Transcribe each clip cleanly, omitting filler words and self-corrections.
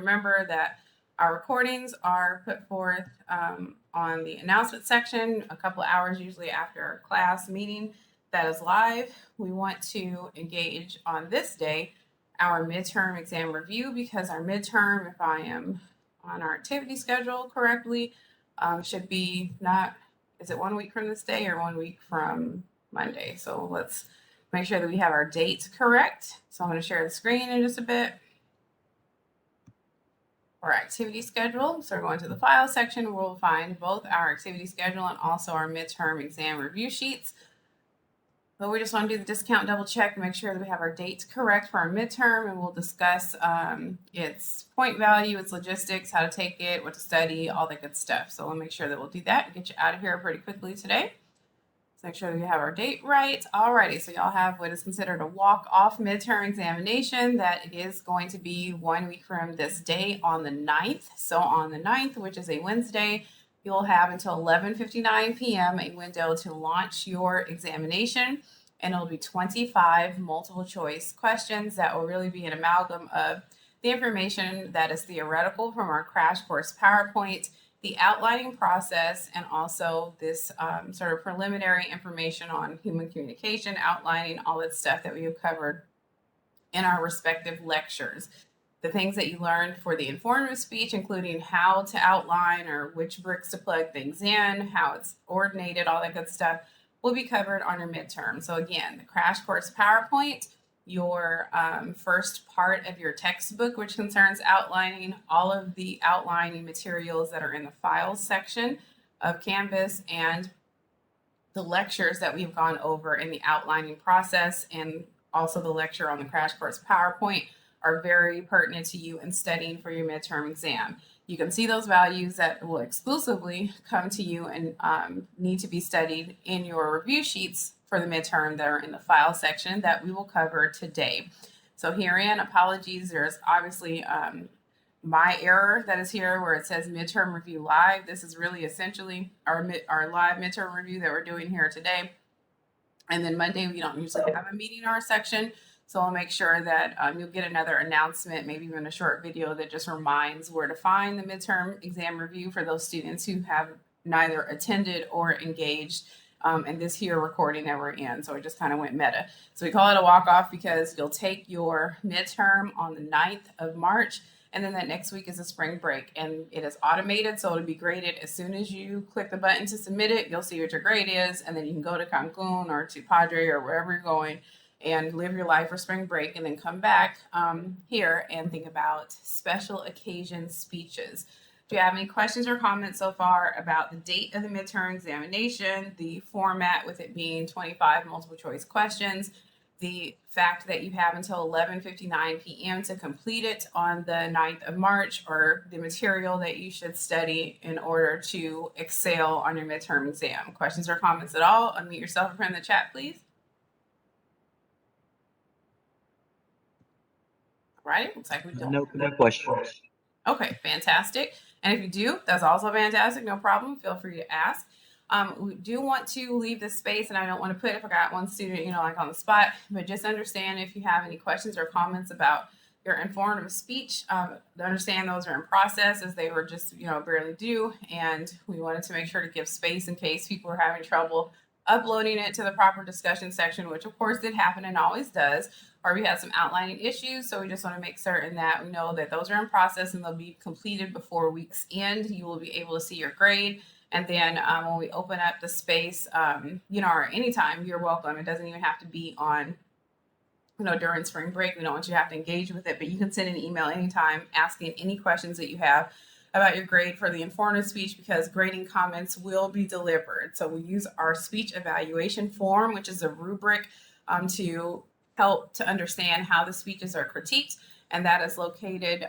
remember that our recordings are put forth on the announcement section a couple of hours usually after our class meeting that is live. We want to engage on this day our midterm exam review, because our midterm, if I am on our activity schedule correctly, should be not, is it 1 week from this day or 1 week from Monday? So let's make sure that we have our dates correct. So I'm going to share the screen in just a bit. Our activity schedule. So we're going to the file section. We'll find both our activity schedule and also our midterm exam review sheets. But we just want to do the discount double check, make sure that we have our dates correct for our midterm, and we'll discuss its point value, its logistics, how to take it, what to study, all that good stuff. So we'll make sure that we'll do that and get you out of here pretty quickly today. So make sure that we have our date right. Alrighty, so y'all have what is considered a walk-off midterm examination. That it is going to be 1 week from this day on the 9th. So on the 9th, which is a Wednesday, you'll have until 11:59 p.m. a window to launch your examination, and it'll be 25 multiple choice questions that will really be an amalgam of the information that is theoretical from our crash course PowerPoint, the outlining process, and also this sort of preliminary information on human communication, outlining all that stuff that we have covered in our respective lectures. The things that you learned for the informative speech, including how to outline or which bricks to plug things in, how it's coordinated, all that good stuff, will be covered on your midterm. So again, the crash course PowerPoint, your first part of your textbook, which concerns outlining all of the outlining materials that are in the files section of Canvas, and the lectures that we've gone over in the outlining process, and also the lecture on the crash course PowerPoint, are very pertinent to you in studying for your midterm exam. You can see those values that will exclusively come to you and need to be studied in your review sheets for the midterm that are in the file section that we will cover today. So herein, apologies, there's obviously my error that is here where it says midterm review live. This is really essentially our live midterm review that we're doing here today. And then Monday, we don't usually have a meeting in our section. So I'll make sure that you'll get another announcement, maybe even a short video that just reminds where to find the midterm exam review for those students who have neither attended or engaged in this here recording that we're in. So it just kind of went meta. So we call it a walk-off because you'll take your midterm on the 9th of March, and then that next week is a spring break, and it is automated. So it'll be graded as soon as you click the button to submit it. You'll see what your grade is, and then you can go to Cancun or to Padre or wherever you're going and live your life for spring break, and then come back here and think about special occasion speeches. Do you have any questions or comments so far about the date of the midterm examination, the format with it being 25 multiple choice questions, the fact that you have until 11:59 p.m. to complete it on the 9th of March, or the material that you should study in order to excel on your midterm exam? Questions or comments at all? Unmute yourself in the chat, please. Right? Looks like we don't. No questions. Okay, fantastic. And if you do, that's also fantastic. No problem. Feel free to ask. We do want to leave this space, and I don't want to put, if I got one student, like on the spot, but just understand if you have any questions or comments about your informative speech, understand those are in process, as they were just, barely due. And we wanted to make sure to give space in case people are having trouble uploading it to the proper discussion section, which of course did happen and always does, or we had some outlining issues. So we just want to make certain that we know that those are in process and they'll be completed before week's end. You will be able to see your grade. And then when we open up the space, or anytime, you're welcome. It doesn't even have to be on, during spring break. We don't want you to have to engage with it, but you can send an email anytime asking any questions that you have about your grade for the informative speech, because grading comments will be delivered. So we use our speech evaluation form, which is a rubric to help to understand how the speeches are critiqued. And that is located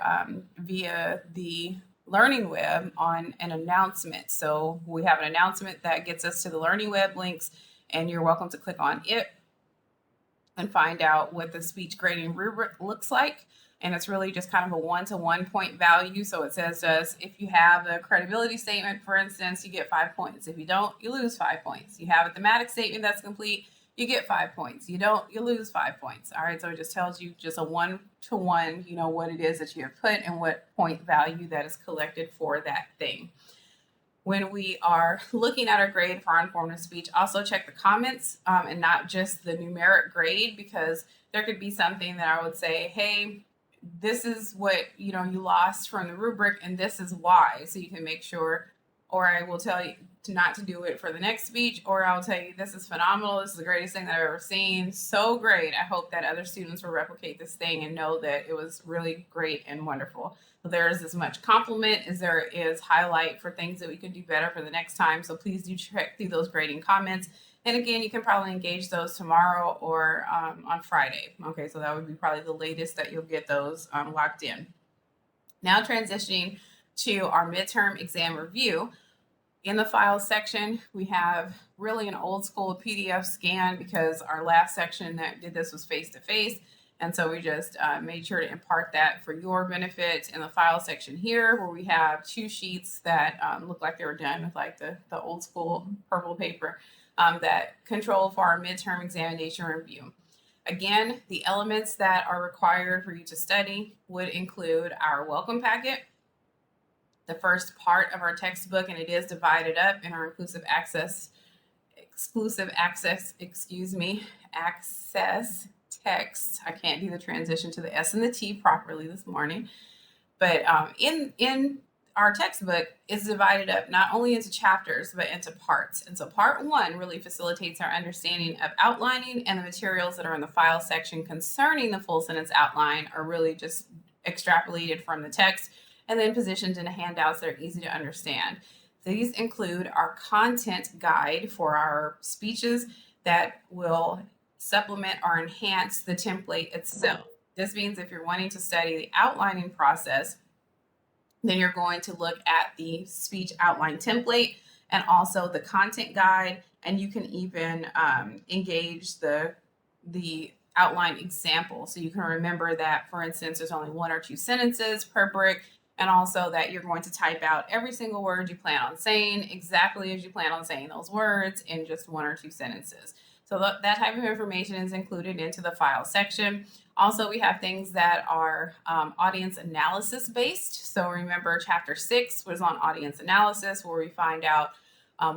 via the Learning Web on an announcement. So we have an announcement that gets us to the Learning Web links, and you're welcome to click on it and find out what the speech grading rubric looks like. And it's really just kind of a 1-to-1 point value. So it says if you have a credibility statement, for instance, you get 5 points. If you don't, you lose 5 points. You have a thematic statement that's complete, you get 5 points. You lose 5 points. All right. So it just tells you just a 1-to-1, what it is that you have put and what point value that is collected for that thing. When we are looking at our grade for our informative speech, also check the comments and not just the numeric grade, because there could be something that I would say, hey, this is what you lost from the rubric and this is why, so you can make sure, or I will tell you not to do it for the next speech, or I'll tell you this is phenomenal, this is the greatest thing that I've ever seen, so great, I hope that other students will replicate this thing and know that it was really great and wonderful. So there is as much compliment as there is highlight for things that we could do better for the next time, so please do check through those grading comments. And again, you can probably engage those tomorrow or on Friday. Okay, so that would be probably the latest that you'll get those locked in. Now transitioning to our midterm exam review. In the files section, we have really an old school PDF scan because our last section that did this was face-to-face. And so we just made sure to impart that for your benefit in the file section here, where we have 2 sheets that look like they were done with like the old school purple paper. That control for our midterm examination review. Again, the elements that are required for you to study would include our welcome packet, the first part of our textbook, and it is divided up in our exclusive access text. I can't do the transition to the S and the T properly this morning, but in our textbook is divided up not only into chapters, but into parts. And so part 1 really facilitates our understanding of outlining, and the materials that are in the file section concerning the full sentence outline are really just extrapolated from the text and then positioned in handouts that are easy to understand. These include our content guide for our speeches that will supplement or enhance the template itself. This means if you're wanting to study the outlining process, then you're going to look at the speech outline template and also the content guide, and you can even engage the outline example. So you can remember that, for instance, there's only 1 or 2 sentences per brick, and also that you're going to type out every single word you plan on saying exactly as you plan on saying those words in just 1 or 2 sentences. So that type of information is included into the file section. Also, we have things that are audience analysis based. So remember, chapter 6 was on audience analysis, where we find out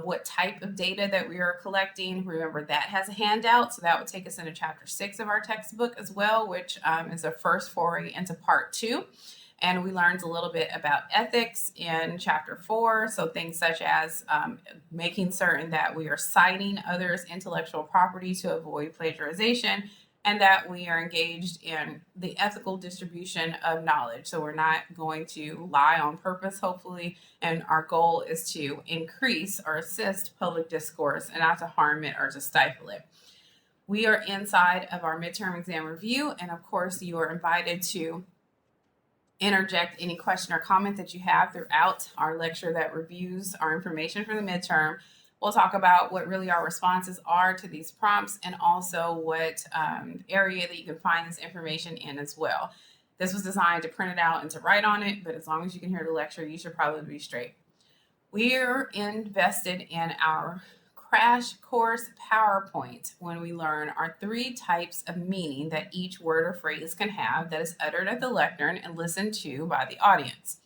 what type of data that we are collecting. Remember, that has a handout, so that would take us into chapter 6 of our textbook as well, which is a first foray into part 2. And we learned a little bit about ethics in chapter 4. So things such as making certain that we are citing others' intellectual property to avoid plagiarization, and that we are engaged in the ethical distribution of knowledge. So we're not going to lie on purpose, hopefully, and our goal is to increase or assist public discourse and not to harm it or to stifle it. We are inside of our midterm exam review, and of course, you are invited to interject any question or comment that you have throughout our lecture that reviews our information for the midterm. We'll talk about what really our responses are to these prompts, and also what area that you can find this information in as well. This was designed to print it out and to write on it, but as long as you can hear the lecture, you should probably be straight. We're invested in our crash course PowerPoint when we learn our 3 types of meaning that each word or phrase can have that is uttered at the lectern and listened to by the audience.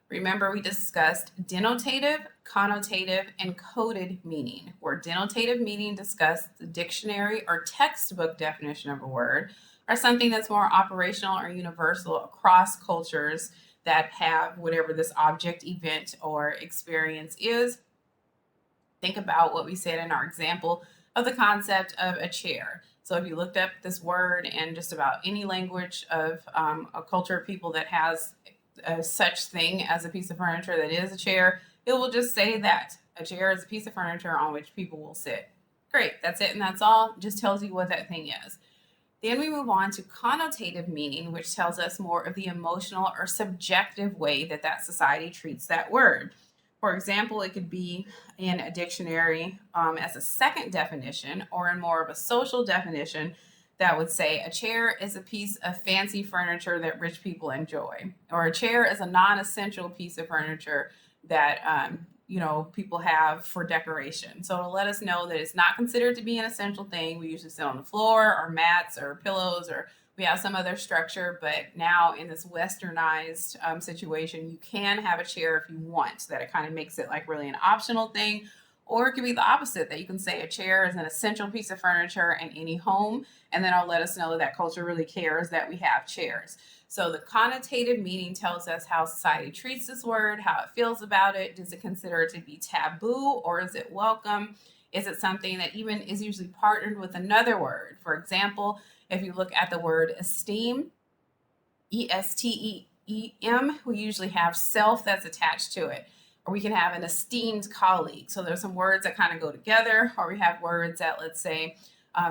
Remember, we discussed denotative, connotative, and coded meaning, where denotative meaning discussed the dictionary or textbook definition of a word, or something that's more operational or universal across cultures that have whatever this object, event, or experience is. Think about what we said in our example of the concept of a chair. So if you looked up this word in just about any language of a culture of people that has such thing as a piece of furniture that is a chair, it will just say that a chair is a piece of furniture on which people will sit. Great, that's it and that's all. It just tells you what that thing is. Then we move on to connotative meaning, which tells us more of the emotional or subjective way that that society treats that word. For example, it could be in a dictionary as a second definition, or in more of a social definition that would say a chair is a piece of fancy furniture that rich people enjoy, or a chair is a non-essential piece of furniture that people have for decoration. So it'll let us know that it's not considered to be an essential thing. We usually sit on the floor or mats or pillows, or we have some other structure. But now in this westernized situation, you can have a chair if you want. That it kind of makes it like really an optional thing. Or it could be the opposite, that you can say a chair is an essential piece of furniture in any home. And then it'll let us know that that culture really cares that we have chairs. So the connotative meaning tells us how society treats this word, how it feels about it. Does it consider it to be taboo, or is it welcome? Is it something that even is usually partnered with another word? For example, if you look at the word esteem, ESTEEM, we usually have self that's attached to it. Or we can have an esteemed colleague. So there's some words that kind of go together, or we have words that, let's say,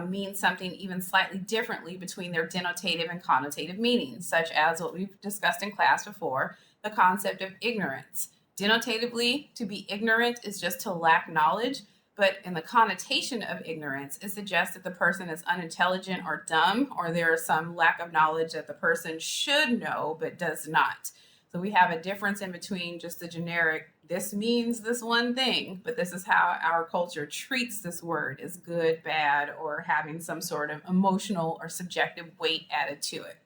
mean something even slightly differently between their denotative and connotative meanings, such as what we've discussed in class before, the concept of ignorance. Denotatively, to be ignorant is just to lack knowledge, but in the connotation of ignorance, it suggests that the person is unintelligent or dumb, or there is some lack of knowledge that the person should know but does not. So we have a difference in between just the generic, this means this one thing, but this is how our culture treats this word as good, bad, or having some sort of emotional or subjective weight added to it.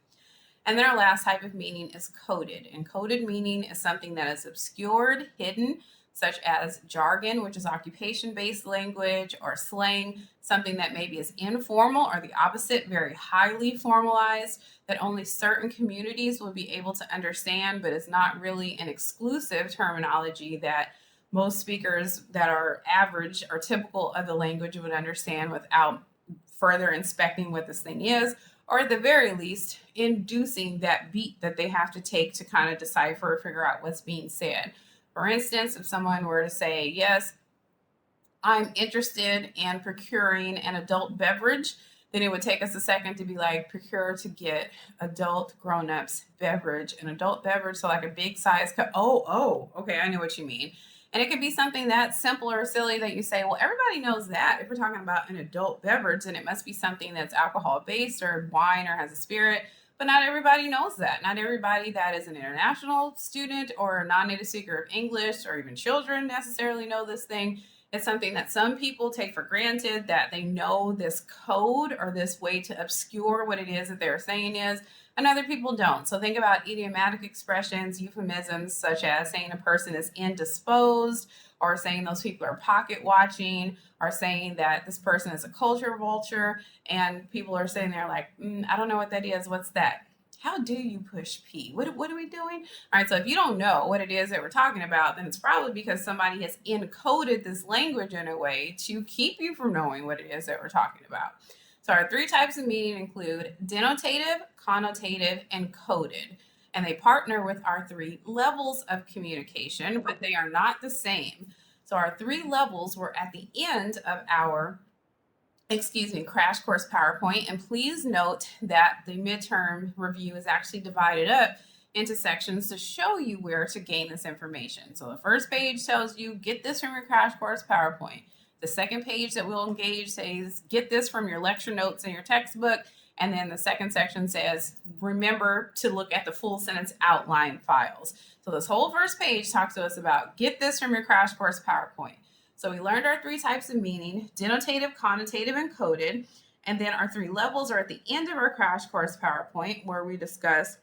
And then our last type of meaning is coded. And coded meaning is something that is obscured, hidden, such as jargon, which is occupation-based language, or slang, something that maybe is informal, or the opposite, very highly formalized, that only certain communities will be able to understand, but is not really an exclusive terminology that most speakers that are average or typical of the language would understand without further inspecting what this thing is, or at the very least, inducing that beat that they have to take to kind of decipher or figure out what's being said. For instance, if someone were to say, yes, I'm interested in procuring an adult beverage, then it would take us a second to be like, procure to get adult grown-ups beverage, an adult beverage, so like a big size cup. Oh, okay, I know what you mean. And it could be something that's simple or silly that you say, well, everybody knows that. If we're talking about an adult beverage, then it must be something that's alcohol-based or wine or has a spirit. But not everybody knows that. Not everybody that is an international student or a non-native speaker of English, or even children, necessarily know this thing. It's something that some people take for granted, that they know this code or this way to obscure what it is that they're saying is, and other people don't. So think about idiomatic expressions, euphemisms, such as saying a person is indisposed, or saying those people are pocket watching, or saying that this person is a culture vulture, and people are sitting there like, I don't know what that is. What's that? How do you push P? What are we doing? All right, so if you don't know what it is that we're talking about, then it's probably because somebody has encoded this language in a way to keep you from knowing what it is that we're talking about. So our three types of meaning include denotative, connotative, and coded. And they partner with our three levels of communication, but they are not the same. So our three levels were at the end of our crash course PowerPoint. And please note that the midterm review is actually divided up into sections to show you where to gain this information. So the first page tells you, get this from your crash course PowerPoint. The second page that we'll engage says, get this from your lecture notes in your textbook. And then the second section says, remember to look at the full sentence outline files. So this whole first page talks to us about, get this from your crash course PowerPoint. So we learned our three types of meaning, denotative, connotative, and coded. And then our three levels are at the end of our crash course PowerPoint, where we discuss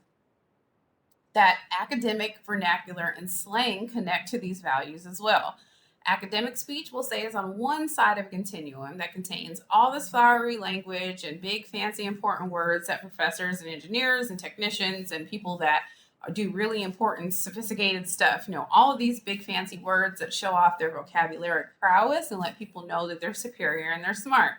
that academic, vernacular, and slang connect to these values as well. Academic speech, we'll say, is on one side of a continuum that contains all this flowery language and big, fancy, important words that professors and engineers and technicians and people that do really important, sophisticated stuff, all of these big, fancy words that show off their vocabulary prowess and let people know that they're superior and they're smart.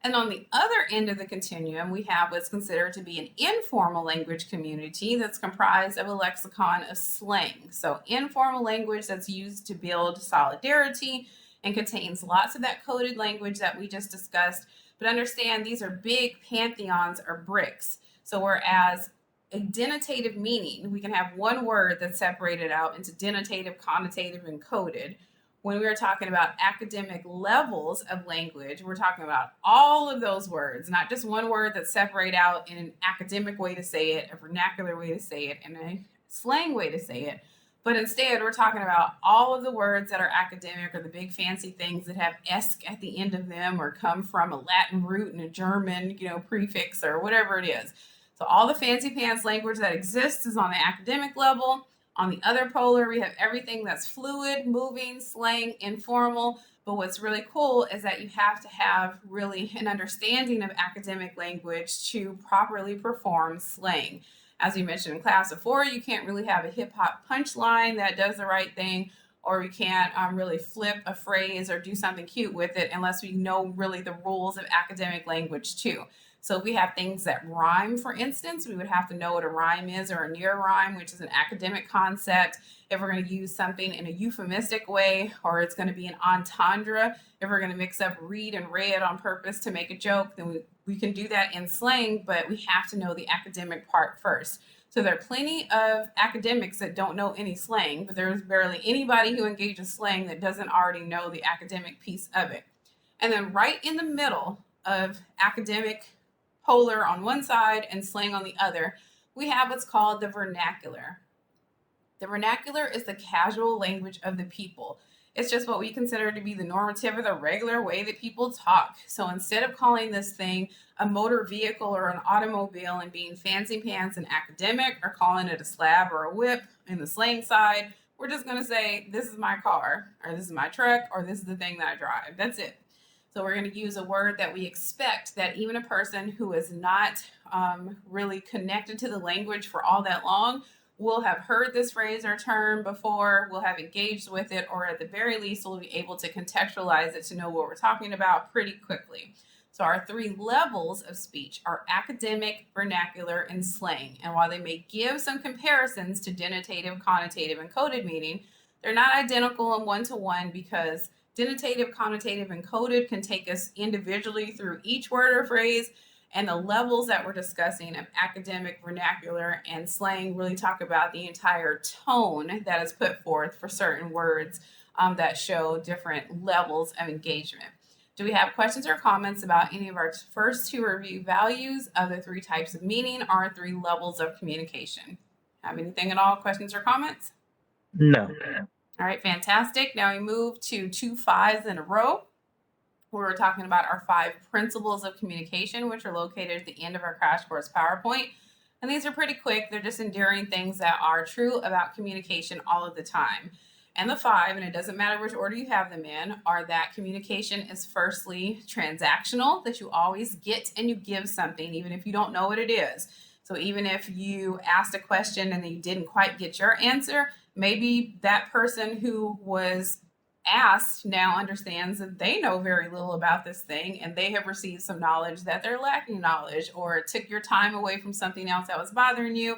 And on the other end of the continuum, we have what's considered to be an informal language community that's comprised of a lexicon of slang. So informal language that's used to build solidarity and contains lots of that coded language that we just discussed. But understand, these are big pantheons or bricks. So whereas a denotative meaning, we can have one word that's separated out into denotative, connotative, and coded. When we are talking about academic levels of language, we're talking about all of those words, not just one word that's separated out in an academic way to say it, a vernacular way to say it, and a slang way to say it, But instead, we're talking about all of the words that are academic or the big fancy things that have "esque" at the end of them or come from a Latin root and a German, prefix or whatever it is. So all the fancy pants language that exists is on the academic level. On the other polar, we have everything that's fluid, moving, slang, informal. But what's really cool is that you have to have really an understanding of academic language to properly perform slang. As we mentioned in class before, you can't really have a hip hop punchline that does the right thing, or you can't really flip a phrase or do something cute with it unless we know really the rules of academic language too. So if we have things that rhyme, for instance, we would have to know what a rhyme is or a near rhyme, which is an academic concept. If we're going to use something in a euphemistic way, or it's going to be an entendre, if we're going to mix up read and read on purpose to make a joke, then we can do that in slang, but we have to know the academic part first. So there are plenty of academics that don't know any slang, but there's barely anybody who engages slang that doesn't already know the academic piece of it. And then right in the middle of academic polar on one side and slang on the other, we have what's called the vernacular. The vernacular is the casual language of the people. It's just what we consider to be the normative or the regular way that people talk. So instead of calling this thing a motor vehicle or an automobile and being fancy pants and academic, or calling it a slab or a whip in the slang side, we're just going to say, this is my car, or this is my truck, or this is the thing that I drive. That's it. So we're going to use a word that we expect that even a person who is not really connected to the language for all that long will have heard this phrase or term before, will have engaged with it, or at the very least will be able to contextualize it to know what we're talking about pretty quickly. So our three levels of speech are academic, vernacular, and slang. And while they may give some comparisons to denotative, connotative, and coded meaning, they're not identical in one-to-one because denotative, connotative, and coded can take us individually through each word or phrase, and the levels that we're discussing of academic, vernacular, and slang really talk about the entire tone that is put forth for certain words that show different levels of engagement. Do we have questions or comments about any of our first two review values of the three types of meaning or three levels of communication? Have anything at all, questions or comments? No. All right, fantastic. Now we move to 2 5s in a row. We're talking about our 5 principles of communication, which are located at the end of our crash course PowerPoint. And these are pretty quick. They're just enduring things that are true about communication all of the time. And the 5, and it doesn't matter which order you have them in, are that communication is firstly transactional, that you always get and you give something, even if you don't know what it is. So even if you asked a question and you didn't quite get your answer, maybe that person who was asked now understands that they know very little about this thing and they have received some knowledge that they're lacking knowledge, or it took your time away from something else that was bothering you.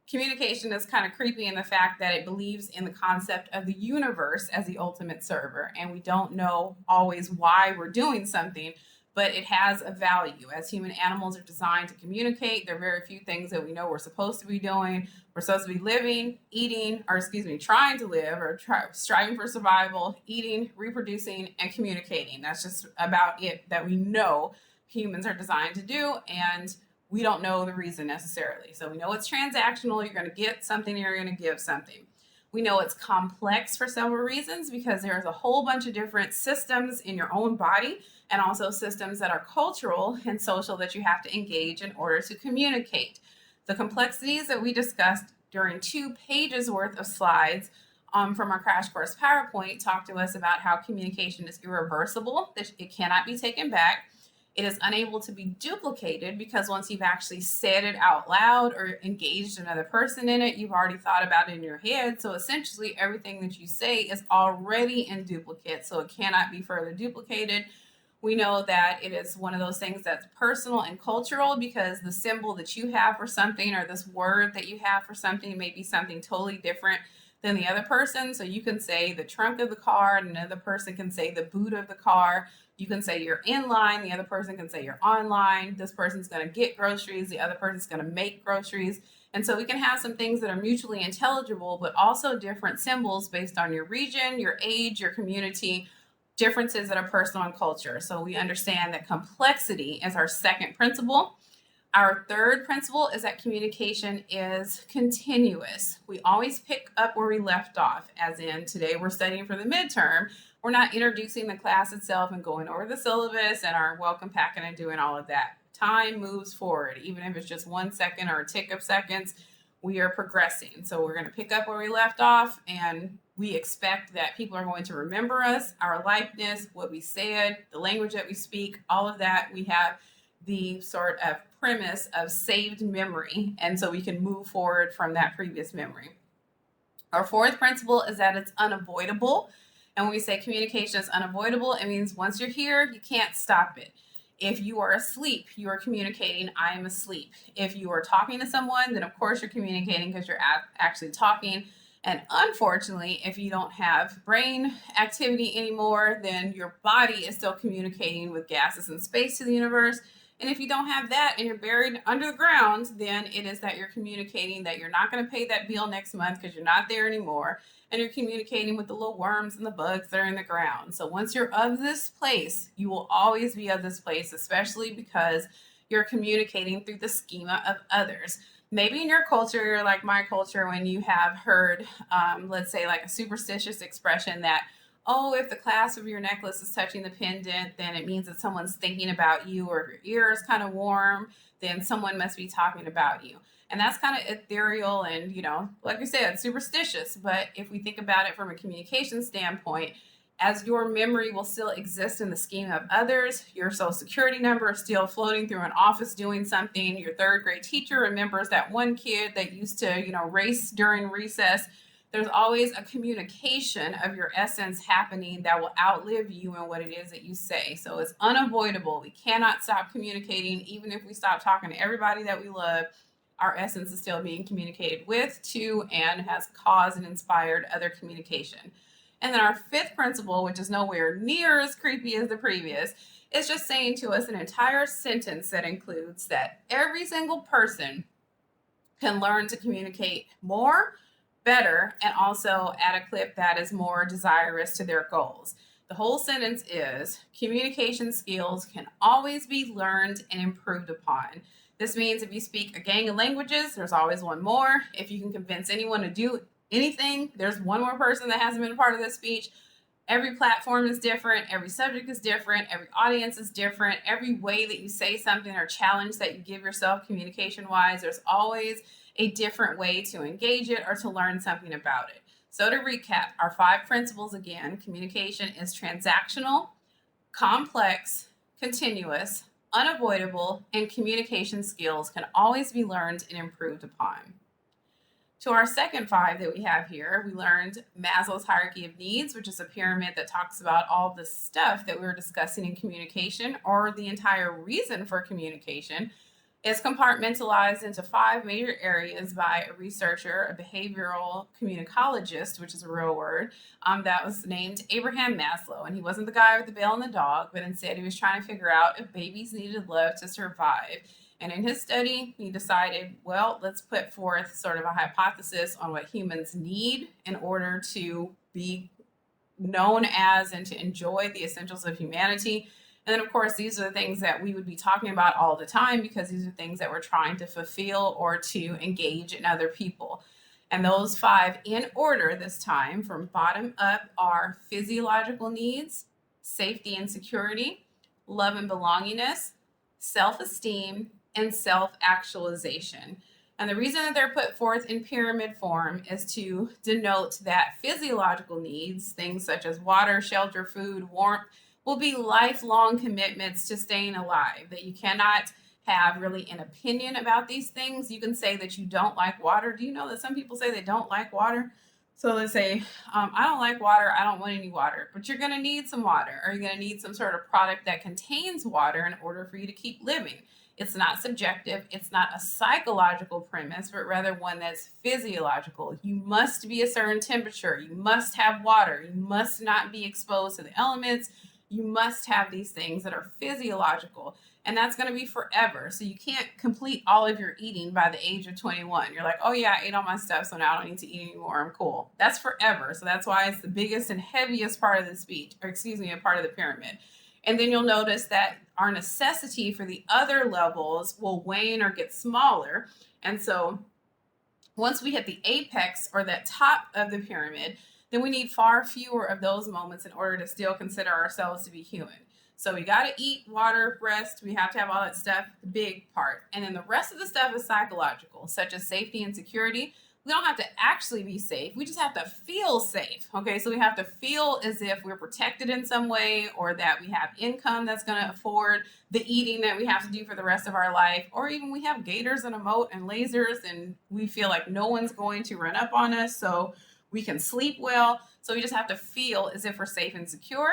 Communication is kind of creepy in the fact that it believes in the concept of the universe as the ultimate server, and we don't know always why we're doing something, but it has a value. As human animals are designed to communicate, there are very few things that we know we're supposed to be doing. We're supposed to be living, eating, trying to live, or striving for survival, eating, reproducing, and communicating. That's just about it that we know humans are designed to do, and we don't know the reason necessarily. So we know it's transactional. You're going to get something, you're going to give something. We know it's complex for several reasons because there's a whole bunch of different systems in your own body and also systems that are cultural and social that you have to engage in order to communicate. The complexities that we discussed during 2 pages worth of slides from our crash course PowerPoint talk to us about how communication is irreversible, that it cannot be taken back. It is unable to be duplicated because once you've actually said it out loud or engaged another person in it, you've already thought about it in your head. So essentially everything that you say is already in duplicate, so it cannot be further duplicated. We know that it is one of those things that's personal and cultural because the symbol that you have for something or this word that you have for something may be something totally different than the other person. So you can say the trunk of the car and another person can say the boot of the car. You can say you're in line, the other person can say you're online. This person's going to get groceries, the other person's going to make groceries. And so we can have some things that are mutually intelligible, but also different symbols based on your region, your age, your community, differences that are personal and culture. So we understand that complexity is our second principle. Our third principle is that communication is continuous. We always pick up where we left off, as in today we're studying for the midterm. We're not introducing the class itself and going over the syllabus and our welcome packet and doing all of that. Time moves forward, even if it's just 1 second or a tick of seconds, we are progressing. So we're going to pick up where we left off, and we expect that people are going to remember us, our likeness, what we said, the language that we speak, all of that. We have the sort of premise of saved memory, and so we can move forward from that previous memory. Our fourth principle is that it's unavoidable. And when we say communication is unavoidable, it means once you're here, you can't stop it. If you are asleep, you are communicating, I am asleep. If you are talking to someone, then of course you're communicating because you're actually talking. And unfortunately, if you don't have brain activity anymore, then your body is still communicating with gases and space to the universe. And if you don't have that and you're buried under the ground, then it is that you're communicating that you're not going to pay that bill next month because you're not there anymore. And you're communicating with the little worms and the bugs that are in the ground. So once you're of this place, you will always be of this place, especially because you're communicating through the schema of others. Maybe in your culture, you're like my culture, when you have heard, let's say like a superstitious expression that, oh, if the clasp of your necklace is touching the pendant, then it means that someone's thinking about you, or if your ear is kind of warm, then someone must be talking about you. And that's kind of ethereal and, like we said, superstitious. But if we think about it from a communication standpoint, as your memory will still exist in the scheme of others, your social security number is still floating through an office doing something. Your third grade teacher remembers that one kid that used to, race during recess. There's always a communication of your essence happening that will outlive you and what it is that you say. So it's unavoidable. We cannot stop communicating. Even if we stop talking to everybody that we love, our essence is still being communicated with, to, and has caused and inspired other communication. And then our fifth principle, which is nowhere near as creepy as the previous, is just saying to us an entire sentence that includes that every single person can learn to communicate more, better, and also at a clip that is more desirous to their goals. The whole sentence is communication skills can always be learned and improved upon. This means if you speak a gang of languages, there's always one more. If you can convince anyone to do anything, there's one more person that hasn't been a part of this speech. Every platform is different. Every subject is different. Every audience is different. Every way that you say something or challenge that you give yourself communication-wise, there's always a different way to engage it or to learn something about it. So to recap, our 5 principles again: communication is transactional, complex, continuous, unavoidable, and communication skills can always be learned and improved upon. To our second 5 that we have here, we learned Maslow's hierarchy of needs, which is a pyramid that talks about all the stuff that we were discussing in communication, or the entire reason for communication. It's compartmentalized into 5 major areas by a researcher, a behavioral communicologist, which is a real word, that was named Abraham Maslow. And he wasn't the guy with the bell and the dog, but instead he was trying to figure out if babies needed love to survive. And in his study, he decided, well, let's put forth sort of a hypothesis on what humans need in order to be known as and to enjoy the essentials of humanity. And then, of course, these are the things that we would be talking about all the time, because these are things that we're trying to fulfill or to engage in other people. And those 5 in order this time from bottom up are physiological needs, safety and security, love and belongingness, self-esteem, and self-actualization. And the reason that they're put forth in pyramid form is to denote that physiological needs, things such as water, shelter, food, warmth, will be lifelong commitments to staying alive, that you cannot have really an opinion about these things. You can say that you don't like water. Do you know that some people say they don't like water? So let's say, I don't like water, I don't want any water, but you're gonna need some water, or you're gonna need some sort of product that contains water in order for you to keep living. It's not subjective, it's not a psychological premise, but rather one that's physiological. You must be a certain temperature, you must have water, you must not be exposed to the elements, you must have these things that are physiological. And that's going to be forever. So you can't complete all of your eating by the age of 21. You're like, oh yeah, I ate all my stuff, so now I don't need to eat anymore. I'm cool. That's forever. So that's why it's the biggest and heaviest part of the speech, or excuse me, a part of the pyramid. And then you'll notice that our necessity for the other levels will wane or get smaller. And so once we hit the apex or that top of the pyramid, then we need far fewer of those moments in order to still consider ourselves to be human. So we got to eat, water, rest. We have to have all that stuff, the big part. And then the rest of the stuff is psychological, such as safety and security. We don't have to actually be safe. We just have to feel safe. Okay, so we have to feel as if we're protected in some way, or that we have income that's going to afford the eating that we have to do for the rest of our life, or even we have gators and a moat and lasers and we feel like no one's going to run up on us, so we can sleep well. So we just have to feel as if we're safe and secure.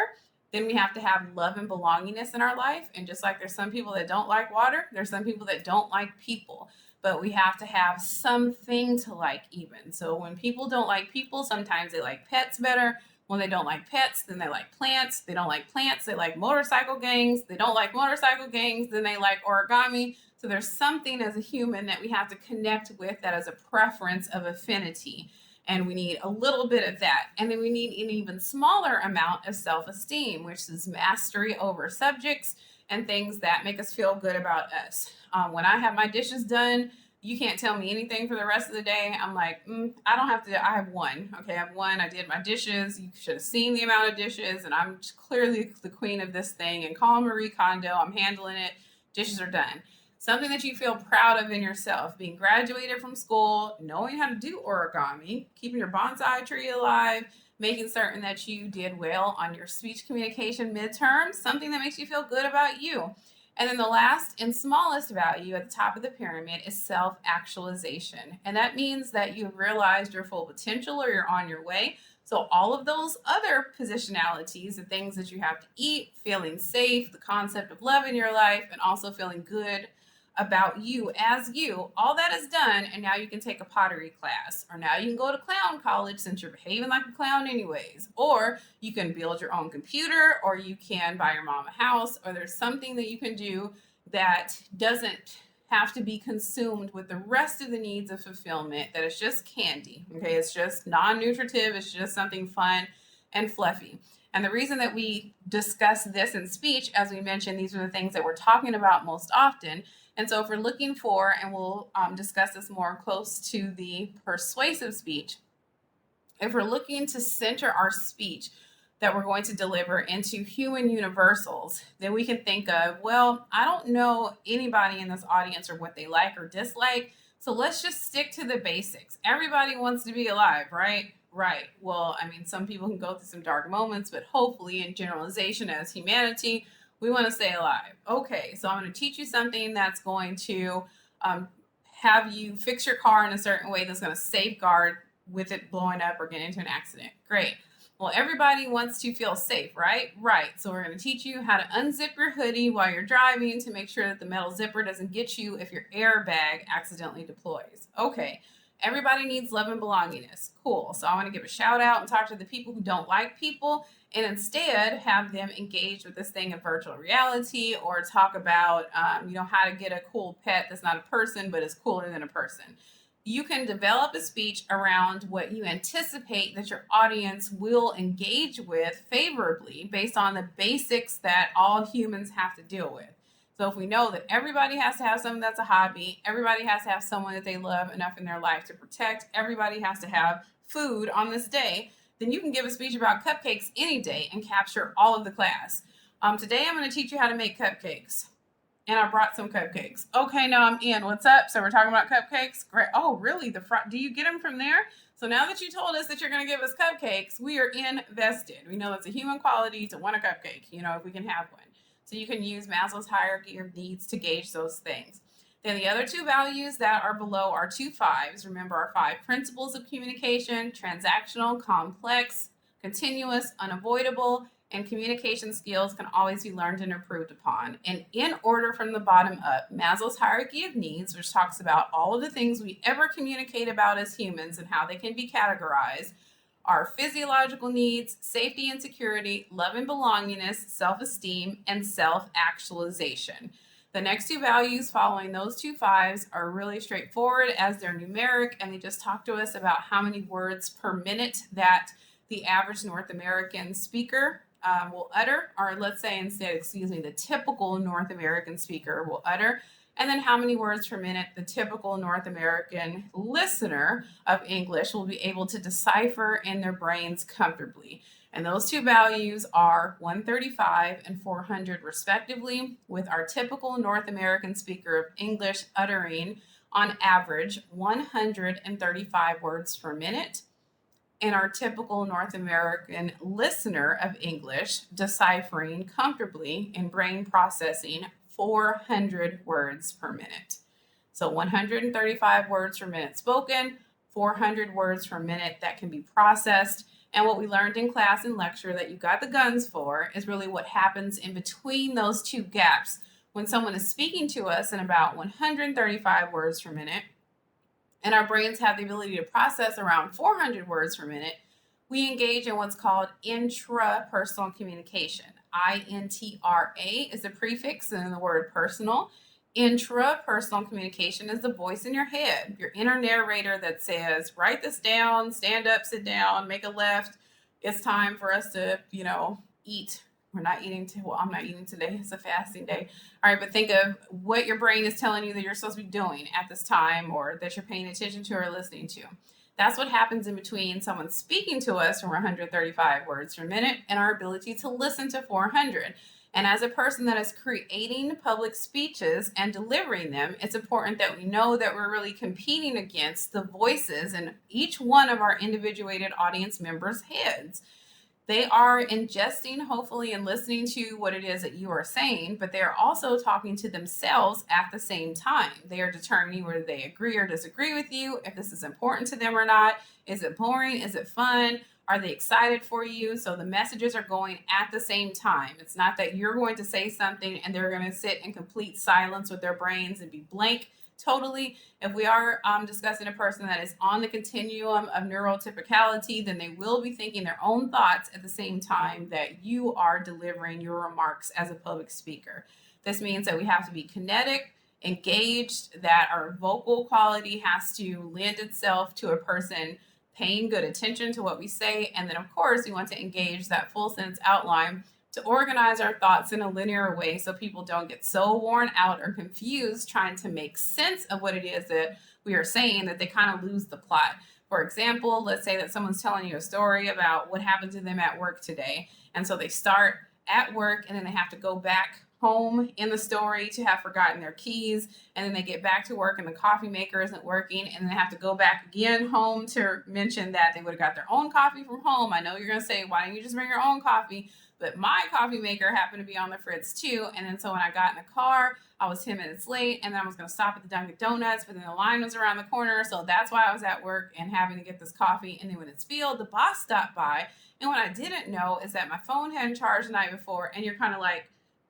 Then we have to have love and belongingness in our life. And just like there's some people that don't like water, there's some people that don't like people. But we have to have something to like even. So when people don't like people, sometimes they like pets better. When they don't like pets, then they like plants. They don't like plants, they like motorcycle gangs. They don't like motorcycle gangs, then they like origami. So there's something as a human that we have to connect with that is a preference of affinity. And we need a little bit of that. And then we need an even smaller amount of self-esteem, which is mastery over subjects and things that make us feel good about us. When I have my dishes done, you can't tell me anything for the rest of the day. I'm like, I don't have to, I have one. Okay, I have one. I did my dishes. You should have seen the amount of dishes, and I'm clearly the queen of this thing. And call Marie Kondo, I'm handling it. Dishes are done. Something that you feel proud of in yourself, being graduated from school, knowing how to do origami, keeping your bonsai tree alive, making certain that you did well on your speech communication midterms, something that makes you feel good about you. And then the last and smallest value at the top of the pyramid is self-actualization. And that means that you've realized your full potential or you're on your way. So all of those other positionalities, the things that you have to eat, feeling safe, the concept of love in your life, and also feeling good about you as you, all that is done, and now you can take a pottery class, or now you can go to clown college since you're behaving like a clown anyways, or you can build your own computer, or you can buy your mom a house, or there's something that you can do that doesn't have to be consumed with the rest of the needs of fulfillment, that is just candy. Okay, it's just non-nutritive, it's just something fun and fluffy. And the reason that we discuss this in speech, as we mentioned, these are the things that we're talking about most often. And so if we're looking for, and we'll discuss this more close to the persuasive speech, if we're looking to center our speech that we're going to deliver into human universals, then we can think of, well, I don't know anybody in this audience or what they like or dislike, so let's just stick to the basics. Everybody wants to be alive, right? Right. Well, I mean, some people can go through some dark moments, but hopefully in generalization as humanity, we want to stay alive. Okay, so I'm going to teach you something that's going to have you fix your car in a certain way that's going to safeguard with it blowing up or getting into an accident. Great. Well, everybody wants to feel safe, right? Right. So we're going to teach you how to unzip your hoodie while you're driving to make sure that the metal zipper doesn't get you if your airbag accidentally deploys. Okay. Everybody needs love and belongingness. Cool. So I want to give a shout out and talk to the people who don't like people, and instead have them engage with this thing of virtual reality, or talk about, how to get a cool pet that's not a person, but is cooler than a person. You can develop a speech around what you anticipate that your audience will engage with favorably based on the basics that all humans have to deal with. So if we know that everybody has to have something that's a hobby, everybody has to have someone that they love enough in their life to protect, everybody has to have food on this day, then you can give a speech about cupcakes any day and capture all of the class. Today I'm going to teach you how to make cupcakes. And I brought some cupcakes. Okay, now I'm in. What's up? So we're talking about cupcakes. Great. Oh, really? Do you get them from there? So now that you told us that you're going to give us cupcakes, we are invested. We know it's a human quality to want a cupcake, if we can have one. So you can use Maslow's hierarchy of needs to gauge those things. Then the other two values that are below are 2 5s. Remember our 5 principles of communication: transactional, complex, continuous, unavoidable, and communication skills can always be learned and improved upon. And in order from the bottom up, Maslow's hierarchy of needs, which talks about all of the things we ever communicate about as humans and how they can be categorized, are physiological needs, safety and security, love and belongingness, self-esteem, and self-actualization. The next two values following those 2 5s are really straightforward as they're numeric, and they just talk to us about how many words per minute that the average North American speaker will utter, or let's say instead, excuse me, the typical North American speaker will utter, and then how many words per minute the typical North American listener of English will be able to decipher in their brains comfortably. And those two values are 135 and 400 respectively, with our typical North American speaker of English uttering on average 135 words per minute, and our typical North American listener of English deciphering comfortably in brain processing 400 words per minute. So 135 words per minute spoken, 400 words per minute that can be processed. And what we learned in class and lecture that you got the guns for is really what happens in between those two gaps. When someone is speaking to us in about 135 words per minute, and our brains have the ability to process around 400 words per minute, we engage in what's called intrapersonal communication. INTRA is the prefix in the word personal. Intrapersonal communication is the voice in your head, your inner narrator that says, write this down, stand up, sit down, make a left. It's time for us to, eat. We're not eating well, I'm not eating today. It's a fasting day. All right, but think of what your brain is telling you that you're supposed to be doing at this time, or that you're paying attention to or listening to. That's what happens in between someone speaking to us for 135 words per minute and our ability to listen to 400. And as a person that is creating public speeches and delivering them, it's important that we know that we're really competing against the voices in each one of our individuated audience members' heads. They are ingesting, hopefully, and listening to what it is that you are saying, but they are also talking to themselves at the same time. They are determining whether they agree or disagree with you, if this is important to them or not. Is it boring? Is it fun? Are they excited for you? So the messages are going at the same time. It's not that you're going to say something and they're going to sit in complete silence with their brains and be blank totally. If we are discussing a person that is on the continuum of neurotypicality, then they will be thinking their own thoughts at the same time that you are delivering your remarks as a public speaker. This means that we have to be kinetic, engaged, that our vocal quality has to lend itself to a person paying good attention to what we say. And then, of course, we want to engage that full sentence outline to organize our thoughts in a linear way so people don't get so worn out or confused trying to make sense of what it is that we are saying that they kind of lose the plot. For example, let's say that someone's telling you a story about what happened to them at work today. And so they start at work and then they have to go back home in the story to have forgotten their keys, and then they get back to work and the coffee maker isn't working, and then they have to go back again home to mention that they would have got their own coffee from home. I know you're going to say, why don't you just bring your own coffee? But my coffee maker happened to be on the fritz too. And then so when I got in the car, I was 10 minutes late, and then I was going to stop at the Dunkin' Donuts, but then the line was around the corner. So that's why I was at work and having to get this coffee. And then when it's filled, the boss stopped by. And what I didn't know is that my phone hadn't charged the night before, and you're kind of like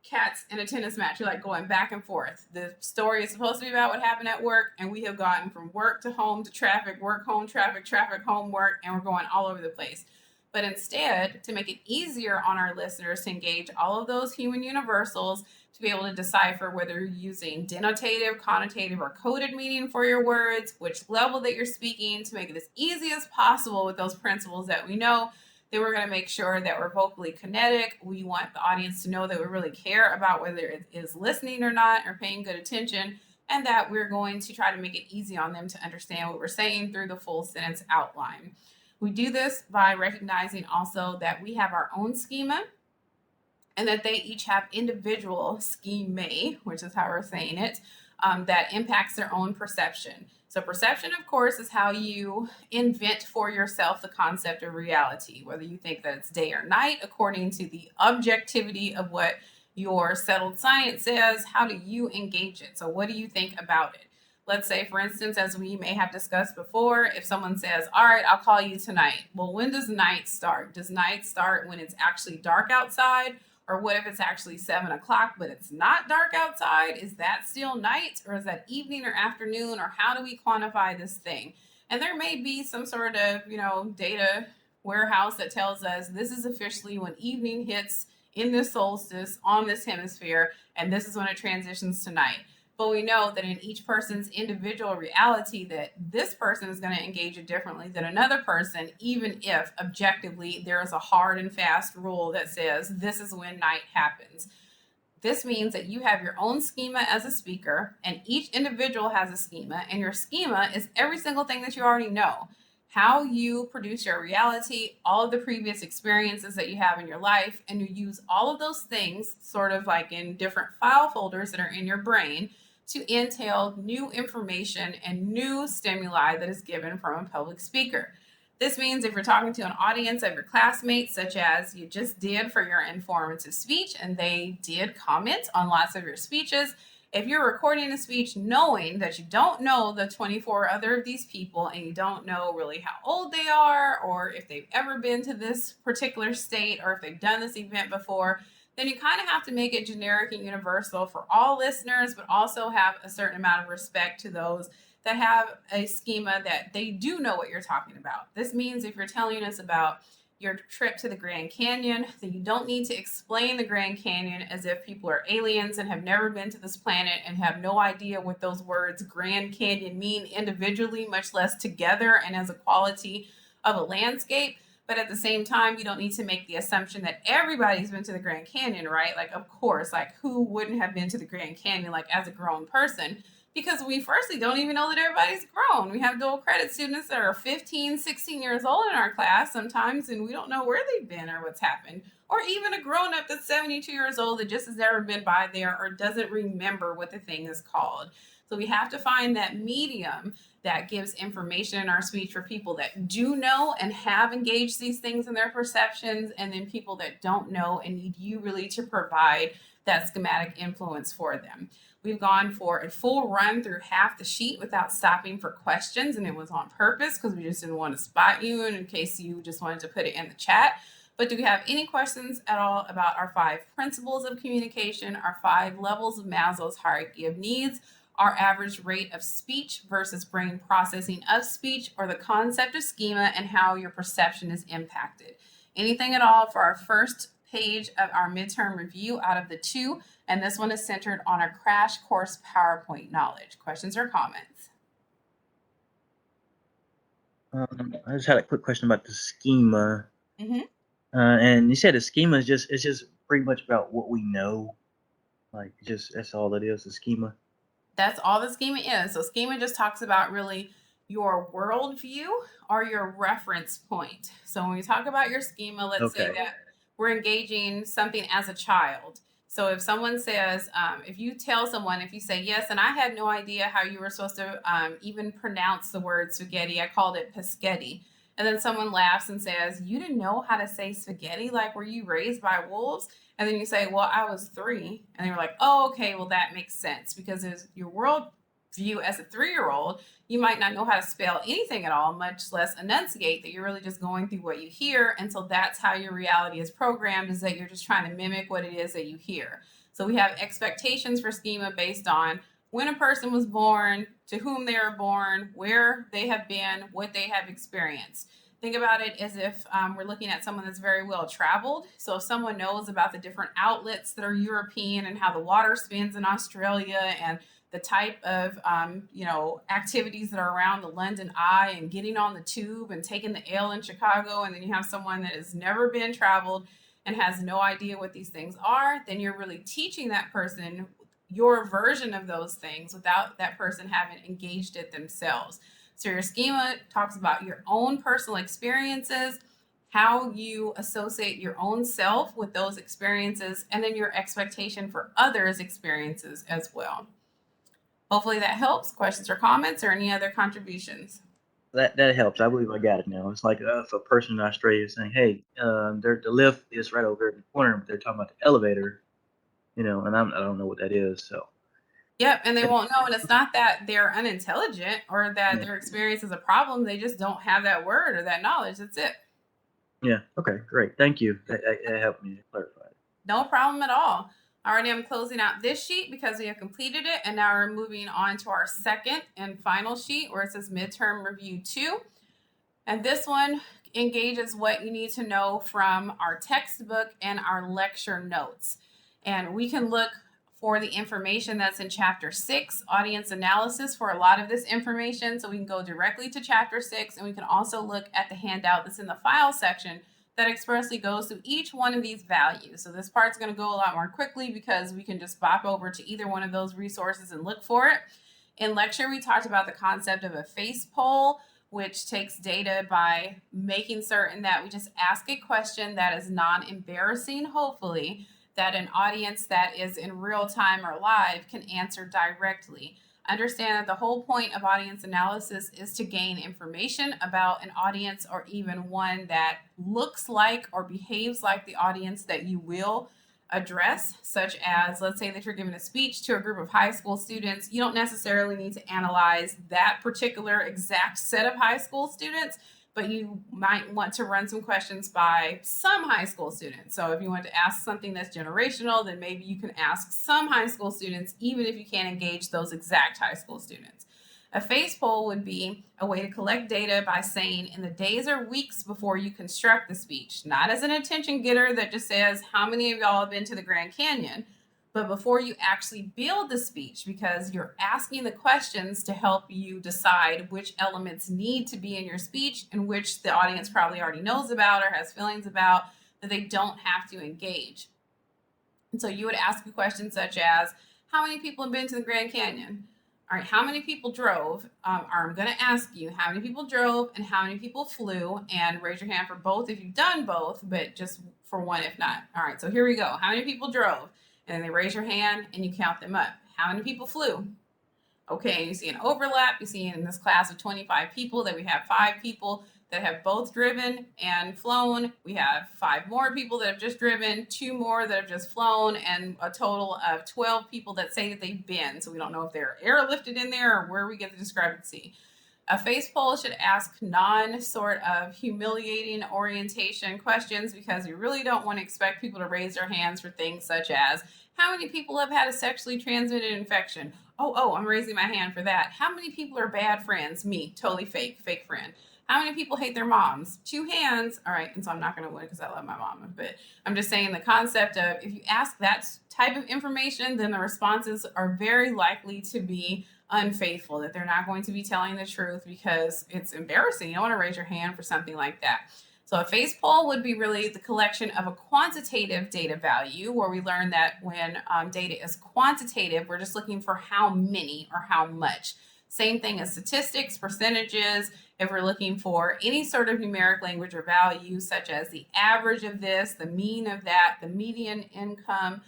cats in a tennis match. You're like going back and forth. The story is supposed to be about what happened at work, and we have gotten from work to home to traffic, work, home, traffic, home, work, and we're going all over the place. But instead, to make it easier on our listeners to engage all of those human universals, to be able to decipher whether you're using denotative, connotative, or coded meaning for your words, which level that you're speaking, to make it as easy as possible with those principles that we know, then we're going to make sure that we're vocally kinetic. We want the audience to know that we really care about whether it is listening or not, or paying good attention, and that we're going to try to make it easy on them to understand what we're saying through the full sentence outline. We do this by recognizing also that we have our own schema and that they each have individual schemae, which is how we're saying it, that impacts their own perception. So perception, of course, is how you invent for yourself the concept of reality, whether you think that it's day or night, according to the objectivity of what your settled science says. How do you engage it? So what do you think about it? Let's say, for instance, as we may have discussed before, if someone says, all right, I'll call you tonight. Well, when does night start? Does night start when it's actually dark outside? Or what if it's actually 7 o'clock, but it's not dark outside? Is that still night, or is that evening or afternoon? Or how do we quantify this thing? And there may be some sort of, data warehouse that tells us this is officially when evening hits in this solstice on this hemisphere, and this is when it transitions to night. but we know that in each person's individual reality that this person is going to engage it differently than another person, even if objectively there is a hard and fast rule that says this is when night happens. This means that you have your own schema as a speaker, and each individual has a schema, and your schema is every single thing that you already know. How you produce your reality, all of the previous experiences that you have in your life, and you use all of those things sort of like in different file folders that are in your brain to entail new information and new stimuli that is given from a public speaker. This means if you're talking to an audience of your classmates, such as you just did for your informative speech, and they did comment on lots of your speeches, if you're recording a speech knowing that you don't know the 24 other of these people and you don't know really how old they are or if they've ever been to this particular state or if they've done this event before, then you kind of have to make it generic and universal for all listeners, but also have a certain amount of respect to those that have a schema that they do know what you're talking about. This means if you're telling us about your trip to the Grand Canyon, then you don't need to explain the Grand Canyon as if people are aliens and have never been to this planet and have no idea what those words Grand Canyon mean individually, much less together and as a quality of a landscape. But at the same time, you don't need to make the assumption that everybody's been to the Grand Canyon, right? Like, of course, like who wouldn't have been to the Grand Canyon, like as a grown person? Because we firstly don't even know that everybody's grown. We have dual credit students that are 15, 16 years old in our class sometimes, and we don't know where they've been or what's happened. Or even a grown up that's 72 years old that just has never been by there or doesn't remember what the thing is called. So we have to find that medium that gives information in our speech for people that do know and have engaged these things in their perceptions, and then people that don't know and need you really to provide that schematic influence for them. We've gone for a full run through half the sheet without stopping for questions, and it was on purpose because we just didn't want to spot you in case you just wanted to put it in the chat. But do we have any questions at all about our 5 principles of communication, our 5 levels of Maslow's hierarchy of needs, our average rate of speech versus brain processing of speech, or the concept of schema and how your perception is impacted? Anything at all for our first page of our midterm review out of the 2, and this one is centered on our crash course PowerPoint knowledge. Questions or comments? I just had a quick question about the schema. Mm-hmm. And you said the schema is just pretty much about what we know, like that's all it is, the schema. That's all the schema is. So schema just talks about really your worldview or your reference point. So when we talk about your schema, let's say that we're engaging something as a child. So if someone says, if you tell someone, if you say, yes, and I had no idea how you were supposed to even pronounce the word spaghetti, I called it paschetti. And then someone laughs and says, you didn't know how to say spaghetti? Like, were you raised by wolves? And then you say, well, I was 3. And you're like, oh, okay, well, that makes sense because it's your world view as a 3-year-old. You might not know how to spell anything at all, much less enunciate, that you're really just going through what you hear. And so that's how your reality is programmed, is that you're just trying to mimic what it is that you hear. So we have expectations for schema based on when a person was born, to whom they were born, where they have been, what they have experienced. Think about it as if we're looking at someone that's very well traveled. So if someone knows about the different outlets that are European and how the water spins in Australia and the type of activities that are around the London Eye and getting on the tube and taking the L in Chicago, and then you have someone that has never been traveled and has no idea what these things are, then you're really teaching that person your version of those things without that person having engaged it themselves. So your schema talks about your own personal experiences, how you associate your own self with those experiences, and then your expectation for others' experiences as well. Hopefully that helps. Questions or comments or any other contributions? That helps. I believe I got it now. It's like if a person in Australia is saying, hey, the lift is right over in the corner, but they're talking about the elevator, and I don't know what that is. So. Yep, and they won't know. And it's not that they're unintelligent or that their experience is a problem. They just don't have that word or that knowledge. That's it. Yeah. Okay, great. Thank you. That helped me clarify it. No problem at all. Alrighty, I'm closing out this sheet because we have completed it. And now we're moving on to our second and final sheet where it says midterm review 2. And this one engages what you need to know from our textbook and our lecture notes. And we can look for the information that's in Chapter 6, audience analysis for a lot of this information. So we can go directly to Chapter 6, and we can also look at the handout that's in the file section that expressly goes through each one of these values. So this part's going to go a lot more quickly because we can just bop over to either one of those resources and look for it. In lecture, we talked about the concept of a face poll, which takes data by making certain that we just ask a question that is non-embarrassing, hopefully, that an audience that is in real time or live can answer directly. Understand that the whole point of audience analysis is to gain information about an audience or even one that looks like or behaves like the audience that you will address, such as, let's say that you're giving a speech to a group of high school students. You don't necessarily need to analyze that particular exact set of high school students, but you might want to run some questions by some high school students. So if you want to ask something that's generational, then maybe you can ask some high school students, even if you can't engage those exact high school students. A face poll would be a way to collect data by saying in the days or weeks before you construct the speech, not as an attention getter that just says, how many of y'all have been to the Grand Canyon? But before you actually build the speech, because you're asking the questions to help you decide which elements need to be in your speech and which the audience probably already knows about or has feelings about that they don't have to engage. And so you would ask a question such as, how many people have been to the Grand Canyon? All right, how many people drove? I'm going to ask you how many people drove and how many people flew, and raise your hand for both if you've done both, but just for one if not. All right, so here we go. How many people drove? And they raise your hand and you count them up. How many people flew? Okay, you see an overlap. You see in this class of 25 people that we have 5 people that have both driven and flown. We have 5 more people that have just driven, 2 more that have just flown, and a total of 12 people that say that they've been. So we don't know if they're airlifted in there or where we get the discrepancy. A face poll should ask sort of humiliating orientation questions, because you really don't want to expect people to raise their hands for things such as, how many people have had a sexually transmitted infection? Oh, I'm raising my hand for that. How many people are bad friends? Me, totally fake friend. How many people hate their moms? 2 hands. All right, and so I'm not going to win because I love my mom. But I'm just saying the concept of, if you ask that type of information, then the responses are very likely to be unfaithful, that they're not going to be telling the truth because it's embarrassing. You don't want to raise your hand for something like that. So a face poll would be really the collection of a quantitative data value, where we learn that when data is quantitative, we're just looking for how many or how much. Same thing as statistics, percentages. If we're looking for any sort of numeric language or value, such as the average of this, the mean of that, the median income,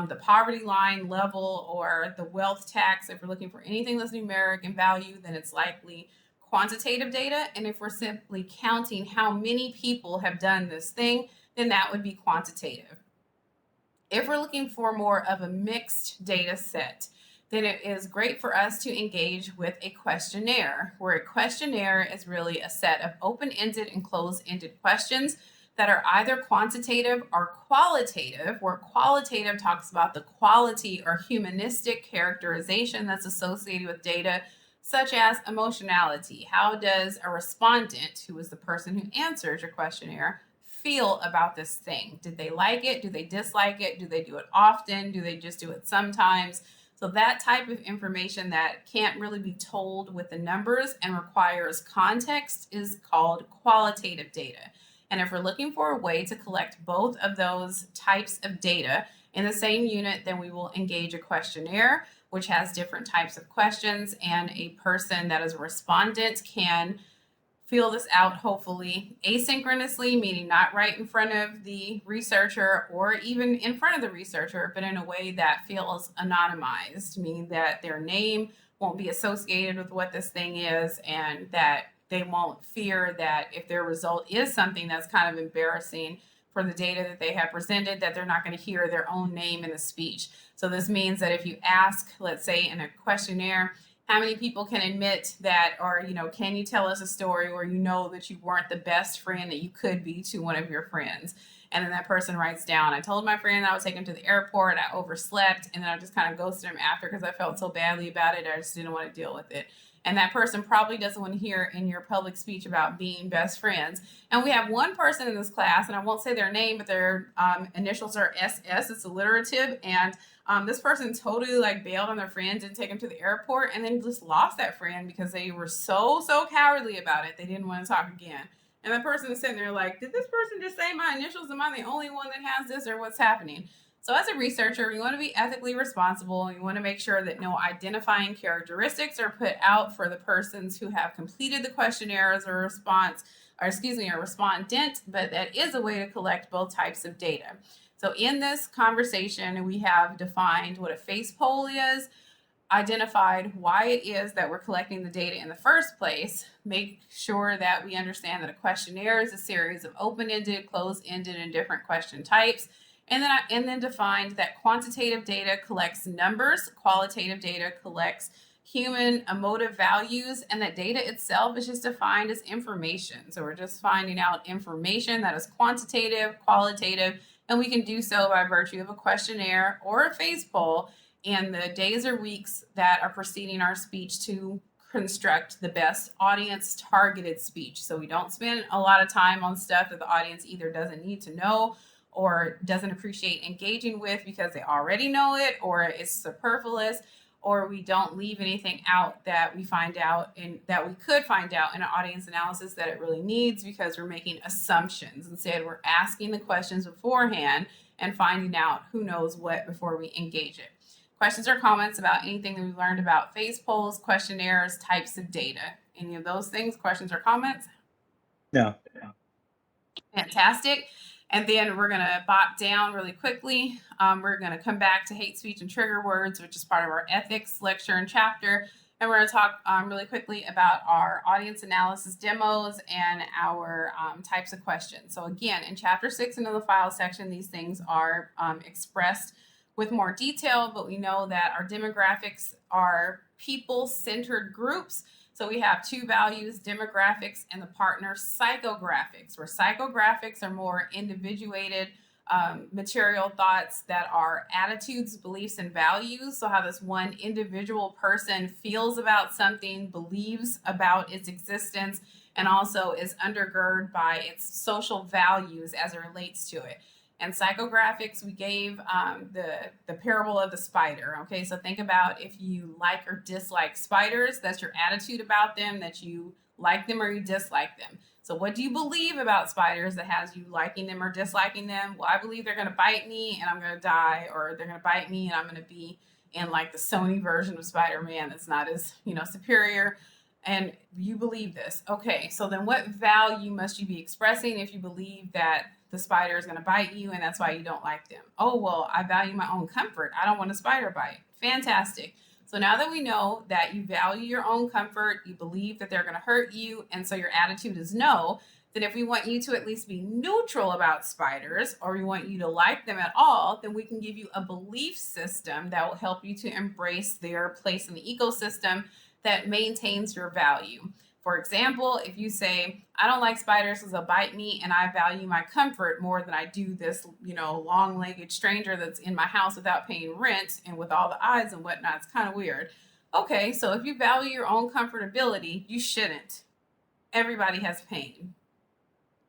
the poverty line level, or the wealth tax, if we're looking for anything that's numeric in value, then it's likely quantitative data. And if we're simply counting how many people have done this thing, then that would be quantitative. If we're looking for more of a mixed data set, then it is great for us to engage with a questionnaire, where a questionnaire is really a set of open-ended and closed-ended questions that are either quantitative or qualitative, where qualitative talks about the quality or humanistic characterization that's associated with data, such as emotionality. How does a respondent, who is the person who answers your questionnaire, feel about this thing? Did they like it? Do they dislike it? Do they do it often? Do they just do it sometimes? So that type of information that can't really be told with the numbers and requires context is called qualitative data. And if we're looking for a way to collect both of those types of data in the same unit, then we will engage a questionnaire, which has different types of questions, and a person that is a respondent can fill this out, hopefully asynchronously, meaning not right in front of the researcher or even in front of the researcher, but in a way that feels anonymized, meaning that their name won't be associated with what this thing is, and that they won't fear that if their result is something that's kind of embarrassing for the data that they have presented, that they're not going to hear their own name in the speech. So this means that if you ask, let's say in a questionnaire, how many people can admit that, or, can you tell us a story where you know that you weren't the best friend that you could be to one of your friends? And then that person writes down, I told my friend that I would take him to the airport, I overslept, and then I just kind of ghosted him after because I felt so badly about it, I just didn't want to deal with it. And that person probably doesn't want to hear in your public speech about being best friends. And we have one person in this class, and I won't say their name, but their initials are SS. It's alliterative. And This person totally like bailed on their friend, didn't take them to the airport, and then just lost that friend because they were so cowardly about it. They didn't want to talk again. And the person is sitting there like, did this person just say my initials? Am I the only one that has this, or what's happening? So as a researcher, you want to be ethically responsible. You want to make sure that no identifying characteristics are put out for the persons who have completed the questionnaire as a response, or excuse me, a respondent, but that is a way to collect both types of data. So in this conversation, we have defined what a face poll is, identified why it is that we're collecting the data in the first place, make sure that we understand that a questionnaire is a series of open-ended, closed-ended, and different question types, and then defined that quantitative data collects numbers, qualitative data collects human emotive values, and that data itself is just defined as information. So we're just finding out information that is quantitative, qualitative, and we can do so by virtue of a questionnaire or a face poll and the days or weeks that are preceding our speech to construct the best audience targeted speech. So we don't spend a lot of time on stuff that the audience either doesn't need to know or doesn't appreciate engaging with because they already know it, or it's superfluous, or we don't leave anything out that we find out and that we could find out in an audience analysis that it really needs because we're making assumptions. Instead, we're asking the questions beforehand and finding out who knows what before we engage it. Questions or comments about anything that we've learned about face polls, questionnaires, types of data. Any of those things, questions or comments? No. Fantastic. And then we're going to bop down really quickly. We're going to come back to hate speech and trigger words, which is part of our ethics lecture and chapter. And we're going to talk really quickly about our audience analysis demos and our types of questions. So again, in chapter 6 and in the file section, these things are expressed with more detail, but we know that our demographics are people-centered groups. So we have two values, demographics and the partner psychographics, where psychographics are more individuated material thoughts that are attitudes, beliefs, and values. So how this one individual person feels about something, believes about its existence, and also is undergirded by its social values as it relates to it. And psychographics, we gave the parable of the spider. Okay, so think about if you like or dislike spiders, that's your attitude about them, that you like them or you dislike them. So what do you believe about spiders that has you liking them or disliking them? Well, I believe they're going to bite me and I'm going to die, or they're going to bite me and I'm going to be in like the Sony version of Spider-Man that's not as, superior. And you believe this. Okay, so then what value must you be expressing if you believe that the spider is going to bite you and that's why you don't like them? Oh, well, I value my own comfort. I don't want a spider bite. Fantastic. So now that we know that you value your own comfort, you believe that they're going to hurt you, and so your attitude is no, then if we want you to at least be neutral about spiders, or we want you to like them at all, then we can give you a belief system that will help you to embrace their place in the ecosystem that maintains your value. For example, if you say, I don't like spiders because they'll bite me and I value my comfort more than I do this, long-legged stranger that's in my house without paying rent and with all the eyes and whatnot, it's kind of weird. Okay, so if you value your own comfortability, you shouldn't. Everybody has pain.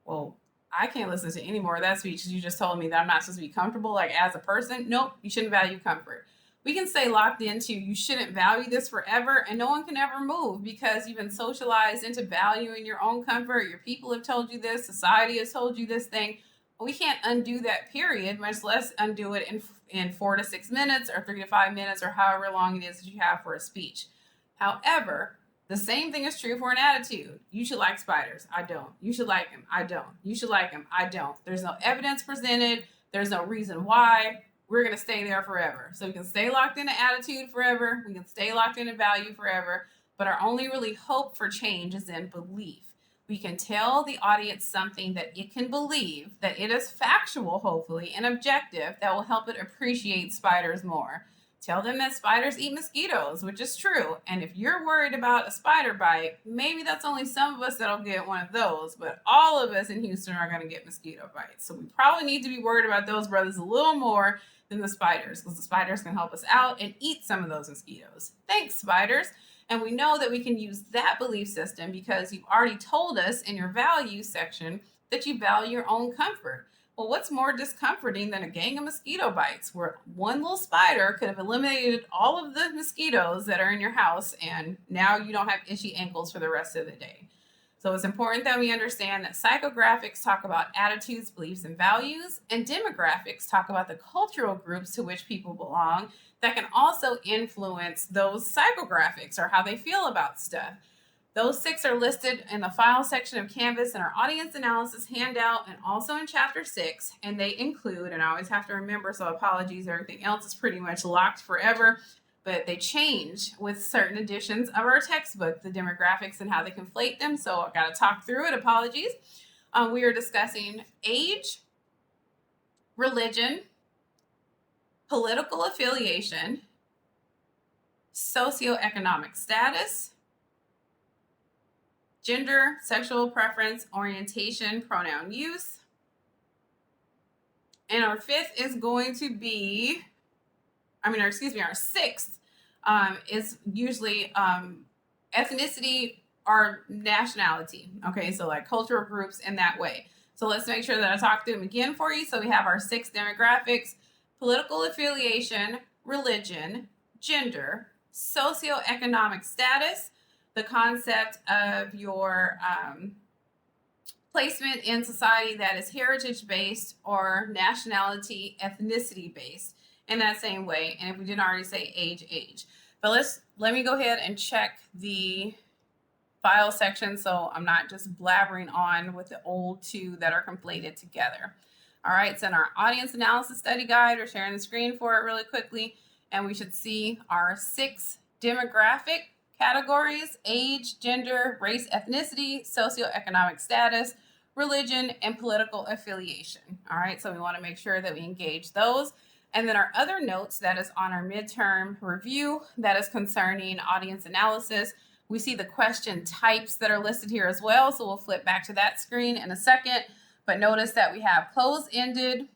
Well, I can't listen to any more of that speech because you just told me that I'm not supposed to be comfortable, like as a person. Nope, you shouldn't value comfort. We can stay locked into you shouldn't value this forever, and no one can ever move because you've been socialized into valuing your own comfort. Your people have told you this, society has told you this thing. We can't undo that period, much less undo it in 4 to 6 minutes or 3 to 5 minutes or however long it is that you have for a speech. However, the same thing is true for an attitude. You should like spiders. I don't. You should like them. I don't. You should like them. I don't. There's no evidence presented. There's no reason why. We're going to stay there forever. So we can stay locked into attitude forever. We can stay locked into value forever. But our only really hope for change is in belief. We can tell the audience something that it can believe, that it is factual, hopefully, and objective, that will help it appreciate spiders more. Tell them that spiders eat mosquitoes, which is true. And if you're worried about a spider bite, maybe that's only some of us that'll get one of those, but all of us in Houston are going to get mosquito bites. So we probably need to be worried about those brothers a little more than the spiders, because the spiders can help us out and eat some of those mosquitoes. Thanks, spiders. And we know that we can use that belief system because you've already told us in your values section that you value your own comfort. Well, what's more discomforting than a gang of mosquito bites where one little spider could have eliminated all of the mosquitoes that are in your house and now you don't have itchy ankles for the rest of the day? So it's important that we understand that psychographics talk about attitudes, beliefs, and values, and demographics talk about the cultural groups to which people belong that can also influence those psychographics or how they feel about stuff. Those 6 are listed in the file section of Canvas in our audience analysis handout and also in chapter 6. And they include, and I always have to remember, so apologies, everything else is pretty much locked forever, but they change with certain editions of our textbook, the demographics and how they conflate them. So I got to talk through it. Apologies. We are discussing age, religion, political affiliation, socioeconomic status, gender, sexual preference, orientation, pronoun use. And our 5th is going to be, our 6th is usually ethnicity or nationality. Okay, so like cultural groups in that way. So let's make sure that I talk through them again for you. So we have our 6 demographics: political affiliation, religion, gender, socioeconomic status, the concept of your placement in society that is heritage-based or nationality, ethnicity-based in that same way. And if we didn't already say age. But let me go ahead and check the file section so I'm not just blabbering on with the old 2 that are conflated together. All right, so in our audience analysis study guide, we're sharing the screen for it really quickly, and we should see our 6 demographic categories: age, gender, race, ethnicity, socioeconomic status, religion, and political affiliation. All right, so we want to make sure that we engage those. And then our other notes that is on our midterm review that is concerning audience analysis. We see the question types that are listed here as well, so we'll flip back to that screen in a second. But notice that we have closed-ended,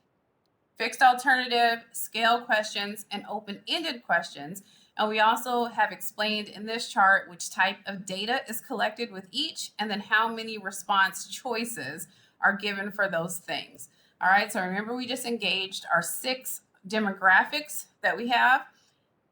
fixed alternative, scale questions, and open-ended questions. And we also have explained in this chart which type of data is collected with each, and then how many response choices are given for those things. All right, so remember we just engaged our 6 demographics that we have.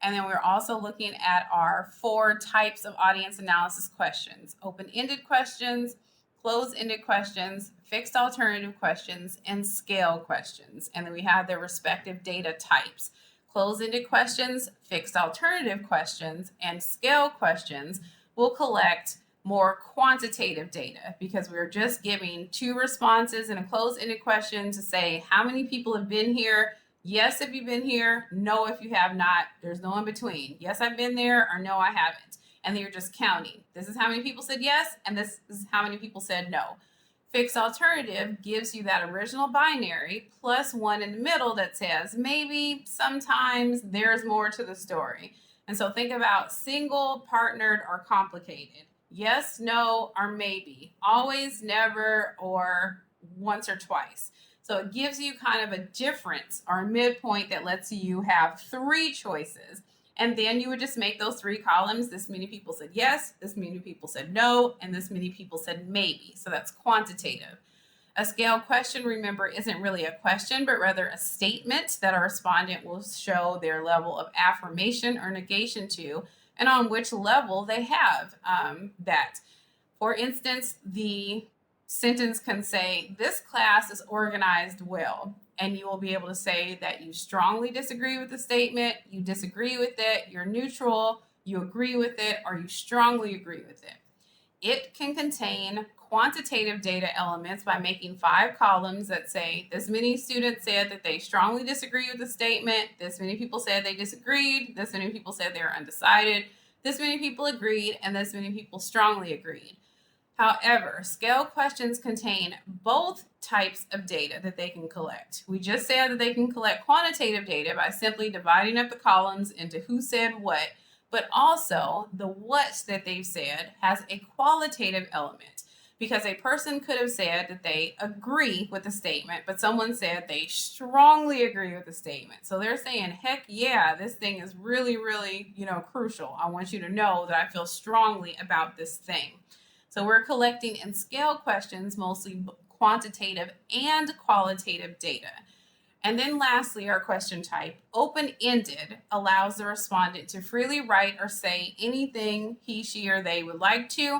And then we're also looking at our 4 types of audience analysis questions: open-ended questions, closed-ended questions, fixed alternative questions, and scale questions. And then we have their respective data types. Closed-ended questions, fixed alternative questions, and scale questions will collect more quantitative data because we're just giving 2 responses in a closed-ended question to say how many people have been here. Yes, if you've been here. No, if you have not. There's no in between. Yes, I've been there, or no, I haven't. And then you're just counting. This is how many people said yes, and this is how many people said no. Fixed alternative gives you that original binary plus 1 in the middle that says maybe, sometimes, there's more to the story. And so think about single, partnered, or complicated. Yes, no, or maybe. Always, never, or once or twice. So it gives you kind of a difference or a midpoint that lets you have 3 choices. And then you would just make those 3 columns. This many people said yes, this many people said no, and this many people said maybe. So that's quantitative. A scale question, remember, isn't really a question, but rather a statement that a respondent will show their level of affirmation or negation to, and on which level they have that. For instance, the sentence can say, this class is organized well. And you will be able to say that you strongly disagree with the statement, you disagree with it, you're neutral, you agree with it, or you strongly agree with it. It can contain quantitative data elements by making 5 columns that say, this many students said that they strongly disagree with the statement, this many people said they disagreed, this many people said they were undecided, this many people agreed, and this many people strongly agreed. However, scale questions contain both types of data that they can collect. We just said that they can collect quantitative data by simply dividing up the columns into who said what, but also the what that they've said has a qualitative element, because a person could have said that they agree with the statement, but someone said they strongly agree with the statement. So they're saying, heck yeah, this thing is really, really, crucial. I want you to know that I feel strongly about this thing. So we're collecting in scale questions mostly quantitative and qualitative data. And then lastly, our question type, open-ended, allows the respondent to freely write or say anything he, she, or they would like to.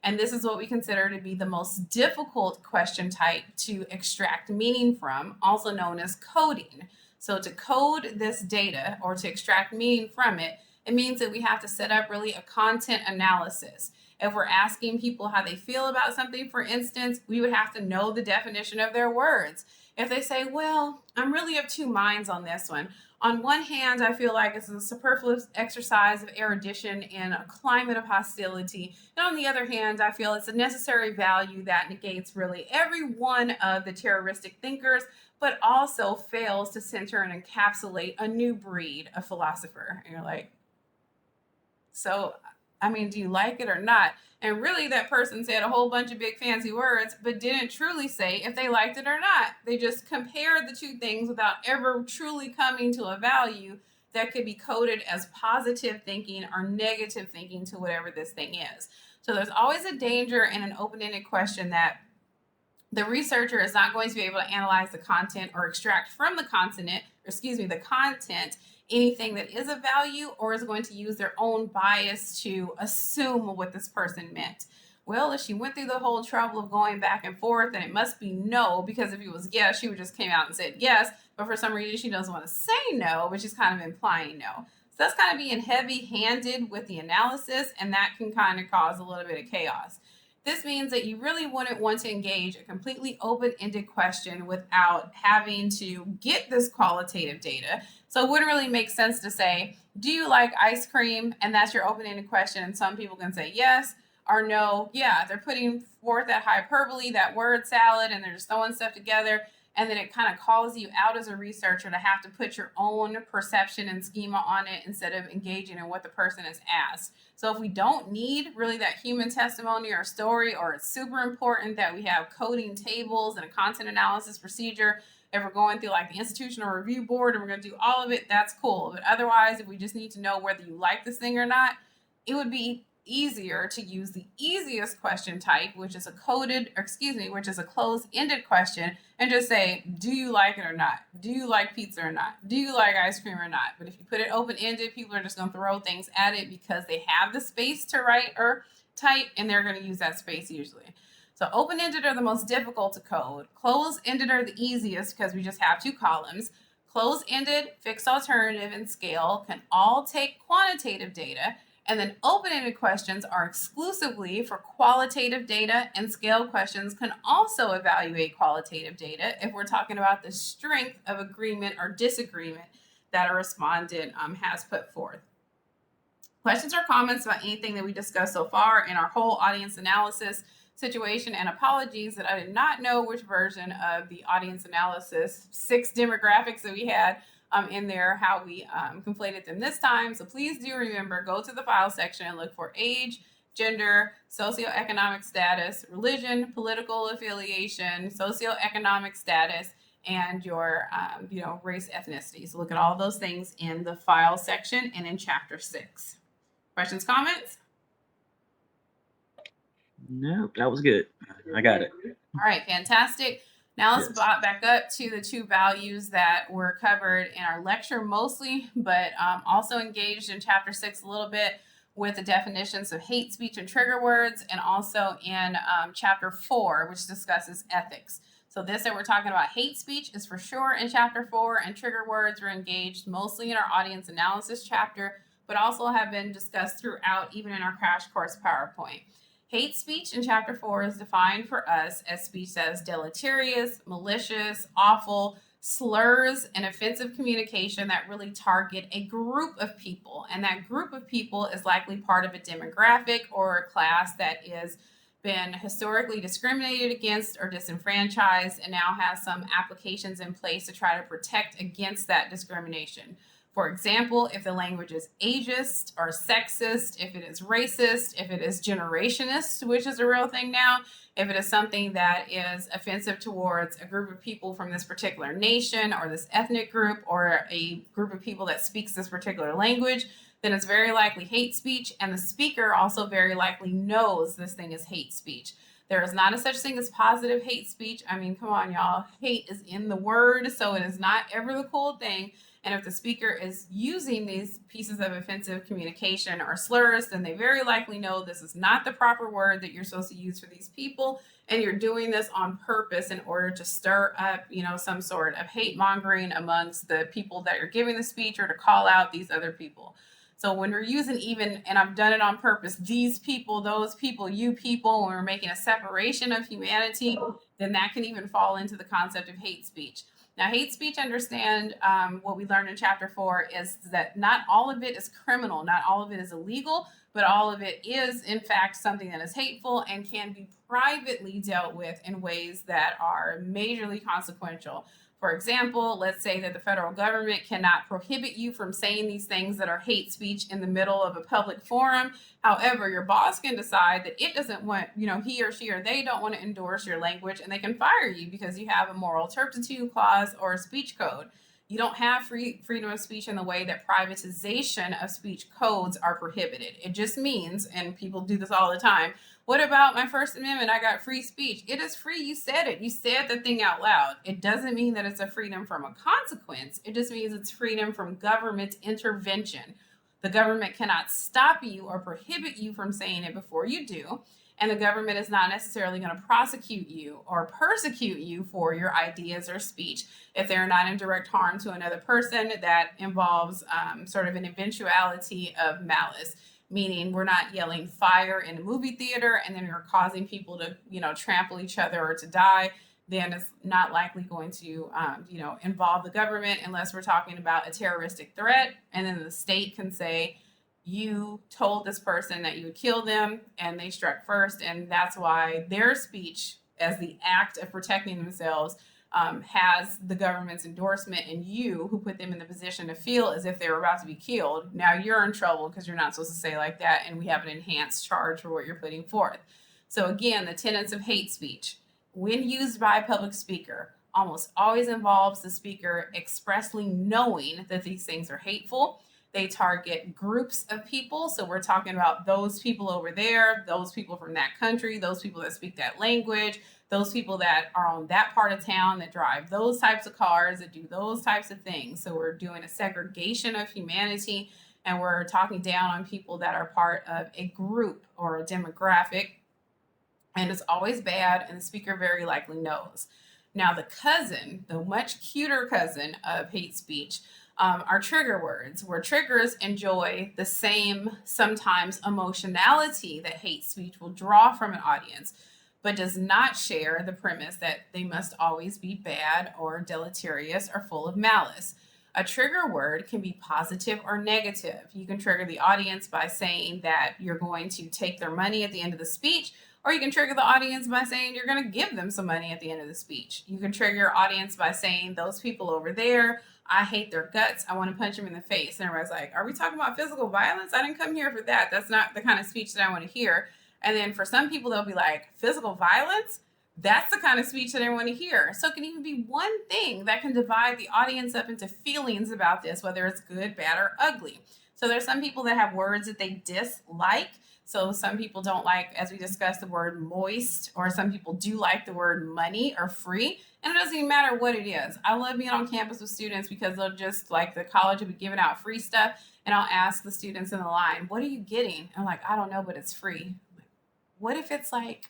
And this is what we consider to be the most difficult question type to extract meaning from, also known as coding. So to code this data or to extract meaning from it, it means that we have to set up really a content analysis. If we're asking people how they feel about something, for instance, we would have to know the definition of their words. If they say, well, I'm really of two minds on this one. On one hand, I feel like it's a superfluous exercise of erudition in a climate of hostility. And on the other hand, I feel it's a necessary value that negates really every one of the terroristic thinkers, but also fails to center and encapsulate a new breed of philosopher. And you're like, so, I mean, do you like it or not? And really, that person said a whole bunch of big fancy words, but didn't truly say if they liked it or not. They just compared the two things without ever truly coming to a value that could be coded as positive thinking or negative thinking to whatever this thing is. So there's always a danger in an open-ended question that the researcher is not going to be able to analyze the content or extract from the content, anything that is of value, or is going to use their own bias to assume what this person meant. Well, if she went through the whole trouble of going back and forth, then it must be no, because if it was yes, she would just came out and said yes, but for some reason she doesn't want to say no, but she's kind of implying no. So that's kind of being heavy-handed with the analysis, and that can kind of cause a little bit of chaos. This means that you really wouldn't want to engage a completely open-ended question without having to get this qualitative data. So it wouldn't really make sense to say, do you like ice cream? And that's your open-ended question. And some people can say yes or no. Yeah, they're putting forth that hyperbole, that word salad, and they're just throwing stuff together. And then it kind of calls you out as a researcher to have to put your own perception and schema on it instead of engaging in what the person has asked. So if we don't need really that human testimony or story, or it's super important that we have coding tables and a content analysis procedure, if we're going through like the institutional review board and we're going to do all of it, that's cool. But otherwise, if we just need to know whether you like this thing or not, it would be easier to use the easiest question type, which is a closed-ended question, and just say, do you like it or not? Do you like pizza or not? Do you like ice cream or not? But if you put it open-ended, people are just going to throw things at it because they have the space to write or type, and they're going to use that space usually. So open-ended are the most difficult to code. Closed-ended are the easiest because we just have two columns. Closed-ended, fixed alternative, and scale can all take quantitative data. And then open-ended questions are exclusively for qualitative data, and scale questions can also evaluate qualitative data if we're talking about the strength of agreement or disagreement that a respondent has put forth. Questions or comments about anything that we discussed so far in our whole audience analysis situation, and apologies that I did not know which version of the audience analysis 6 demographics that we had in there, how we conflated them this time. So please do remember, go to the file section and look for age, gender, socioeconomic status, religion, political affiliation, socioeconomic status, and your race, ethnicity. So look at all those things in the file section and in chapter 6. Questions, comments? No, that was good. I got it. All right, fantastic. Now let's back up to the 2 values that were covered in our lecture mostly, but also engaged in chapter 6 a little bit with the definitions of hate speech and trigger words, and also in chapter 4, which discusses ethics. So this that we're talking about, hate speech, is for sure in chapter 4, and trigger words were engaged mostly in our audience analysis chapter, but also have been discussed throughout, even in our crash course PowerPoint. Hate speech in chapter 4 is defined for us as speech that is deleterious, malicious, awful, slurs, and offensive communication that really target a group of people. And that group of people is likely part of a demographic or a class that is been historically discriminated against or disenfranchised, and now has some applications in place to try to protect against that discrimination. For example, if the language is ageist or sexist, if it is racist, if it is generationist, which is a real thing now, if it is something that is offensive towards a group of people from this particular nation or this ethnic group, or a group of people that speaks this particular language, then it's very likely hate speech, and the speaker also very likely knows this thing is hate speech. There is not a such thing as positive hate speech. I mean, come on, y'all. Hate is in the word, so it is not ever the cool thing. And if the speaker is using these pieces of offensive communication or slurs, then they very likely know this is not the proper word that you're supposed to use for these people. And you're doing this on purpose in order to stir up, some sort of hate mongering amongst the people that you're giving the speech, or to call out these other people. So when we're using even, and I've done it on purpose, these people, those people, you people, when we're making a separation of humanity, then that can even fall into the concept of hate speech. Now, hate speech, understand what we learned in chapter 4 is that not all of it is criminal, not all of it is illegal, but all of it is, in fact, something that is hateful and can be privately dealt with in ways that are majorly consequential. For example, let's say that the federal government cannot prohibit you from saying these things that are hate speech in the middle of a public forum. However, your boss can decide that it doesn't want, he or she or they don't want to endorse your language, and they can fire you because you have a moral turpitude clause or a speech code. You don't have freedom of speech in the way that privatization of speech codes are prohibited. It just means, and people do this all the time, what about my First Amendment? I got free speech. It is free. You said it. You said the thing out loud. It doesn't mean that it's a freedom from a consequence. It just means it's freedom from government intervention. The government cannot stop you or prohibit you from saying it before you do. And the government is not necessarily going to prosecute you or persecute you for your ideas or speech if they're not in direct harm to another person that involves sort of an eventuality of malice. Meaning we're not yelling fire in a movie theater and then you're causing people to, trample each other or to die. Then it's not likely going to, involve the government unless we're talking about a terroristic threat. And then the state can say, you told this person that you would kill them and they struck first. And that's why their speech, as the act of protecting themselves, has the government's endorsement, and you, who put them in the position to feel as if they were about to be killed, now you're in trouble because you're not supposed to say like that, and we have an enhanced charge for what you're putting forth. So again, the tenets of hate speech, when used by a public speaker, almost always involves the speaker expressly knowing that these things are hateful. They target groups of people. So we're talking about those people over there, those people from that country, those people that speak that language, those people that are on that part of town that drive those types of cars, that do those types of things. So we're doing a segregation of humanity, and we're talking down on people that are part of a group or a demographic. And it's always bad, and the speaker very likely knows. Now, the cousin, the much cuter cousin of hate speech, are trigger words, where triggers enjoy the same, sometimes, emotionality that hate speech will draw from an audience, but does not share the premise that they must always be bad or deleterious or full of malice. A trigger word can be positive or negative. You can trigger the audience by saying that you're going to take their money at the end of the speech, or you can trigger the audience by saying you're going to give them some money at the end of the speech. You can trigger your audience by saying, those people over there, I hate their guts. I want to punch them in the face. And everybody's like, are we talking about physical violence? I didn't come here for that. That's not the kind of speech that I want to hear. And then for some people, they'll be like, physical violence? That's the kind of speech that I want to hear. So it can even be one thing that can divide the audience up into feelings about this, whether it's good, bad, or ugly. So there's some people that have words that they dislike. So some people don't like, as we discussed, the word moist, or some people do like the word money or free. And it doesn't even matter what it is. I love being on campus with students because they'll just, like, the college will be giving out free stuff. And I'll ask the students in the line, what are you getting? I'm like, I don't know, but it's free. Like, what if it's like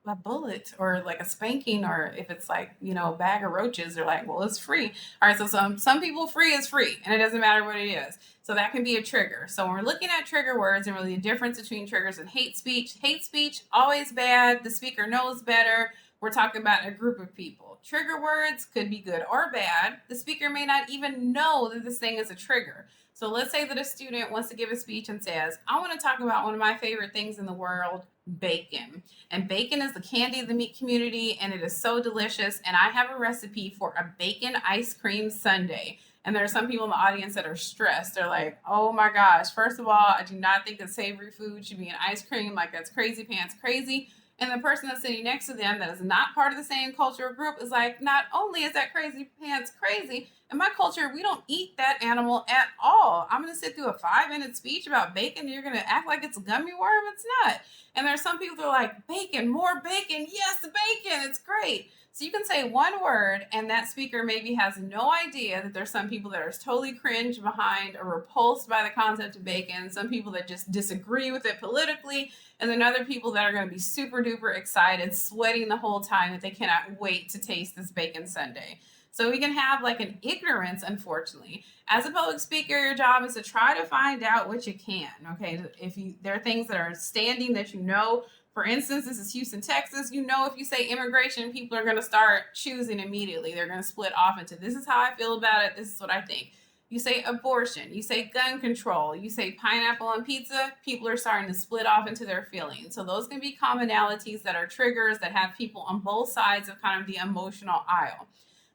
a bullet or like a spanking, or if it's like, a bag of roaches? They're like, well, it's free. All right, so some people, free is free, and it doesn't matter what it is. So that can be a trigger. So when we're looking at trigger words and really the difference between triggers and hate speech, always bad. The speaker knows better. We're talking about a group of people. Trigger words could be good or bad. The speaker may not even know that this thing is a trigger. So let's say that a student wants to give a speech and says, I want to talk about one of my favorite things in the world, bacon. And bacon is the candy of the meat community, and it is so delicious. And I have a recipe for a bacon ice cream sundae. And there are some people in the audience that are stressed. They're like, oh my gosh, first of all, I do not think that savory food should be in ice cream. Like, that's crazy pants crazy. And the person that's sitting next to them that is not part of the same culture or group is like, not only is that crazy pants crazy, in my culture, we don't eat that animal at all. I'm going to sit through a 5-minute speech about bacon and you're going to act like it's a gummy worm. It's not. And there's some people that are like, bacon, more bacon. Yes, bacon. It's great. So you can say one word, and that speaker maybe has no idea that there's some people that are totally cringe behind or repulsed by the concept of bacon, some people that just disagree with it politically, and then other people that are going to be super duper excited, sweating the whole time that they cannot wait to taste this bacon sundae. So we can have like an ignorance, unfortunately. As a public speaker, your job is to try to find out what you can. Okay, if there are things that are standing that you know. For instance, this is Houston, Texas. You know, if you say immigration, people are going to start choosing immediately. They're going to split off into this is how I feel about it. This is what I think. You say abortion, you say gun control, you say pineapple on pizza, people are starting to split off into their feelings. So those can be commonalities that are triggers that have people on both sides of kind of the emotional aisle.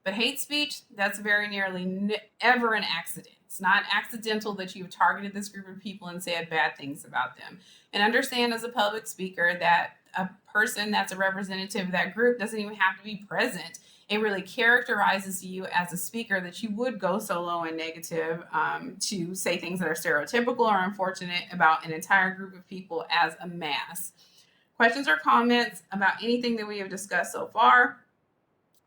But hate speech, that's very nearly ever an accident. It's not accidental that you've targeted this group of people and said bad things about them. And understand as a public speaker that a person that's a representative of that group doesn't even have to be present. It really characterizes you as a speaker that you would go so low and negative to say things that are stereotypical or unfortunate about an entire group of people as a mass. Questions or comments about anything that we have discussed so far,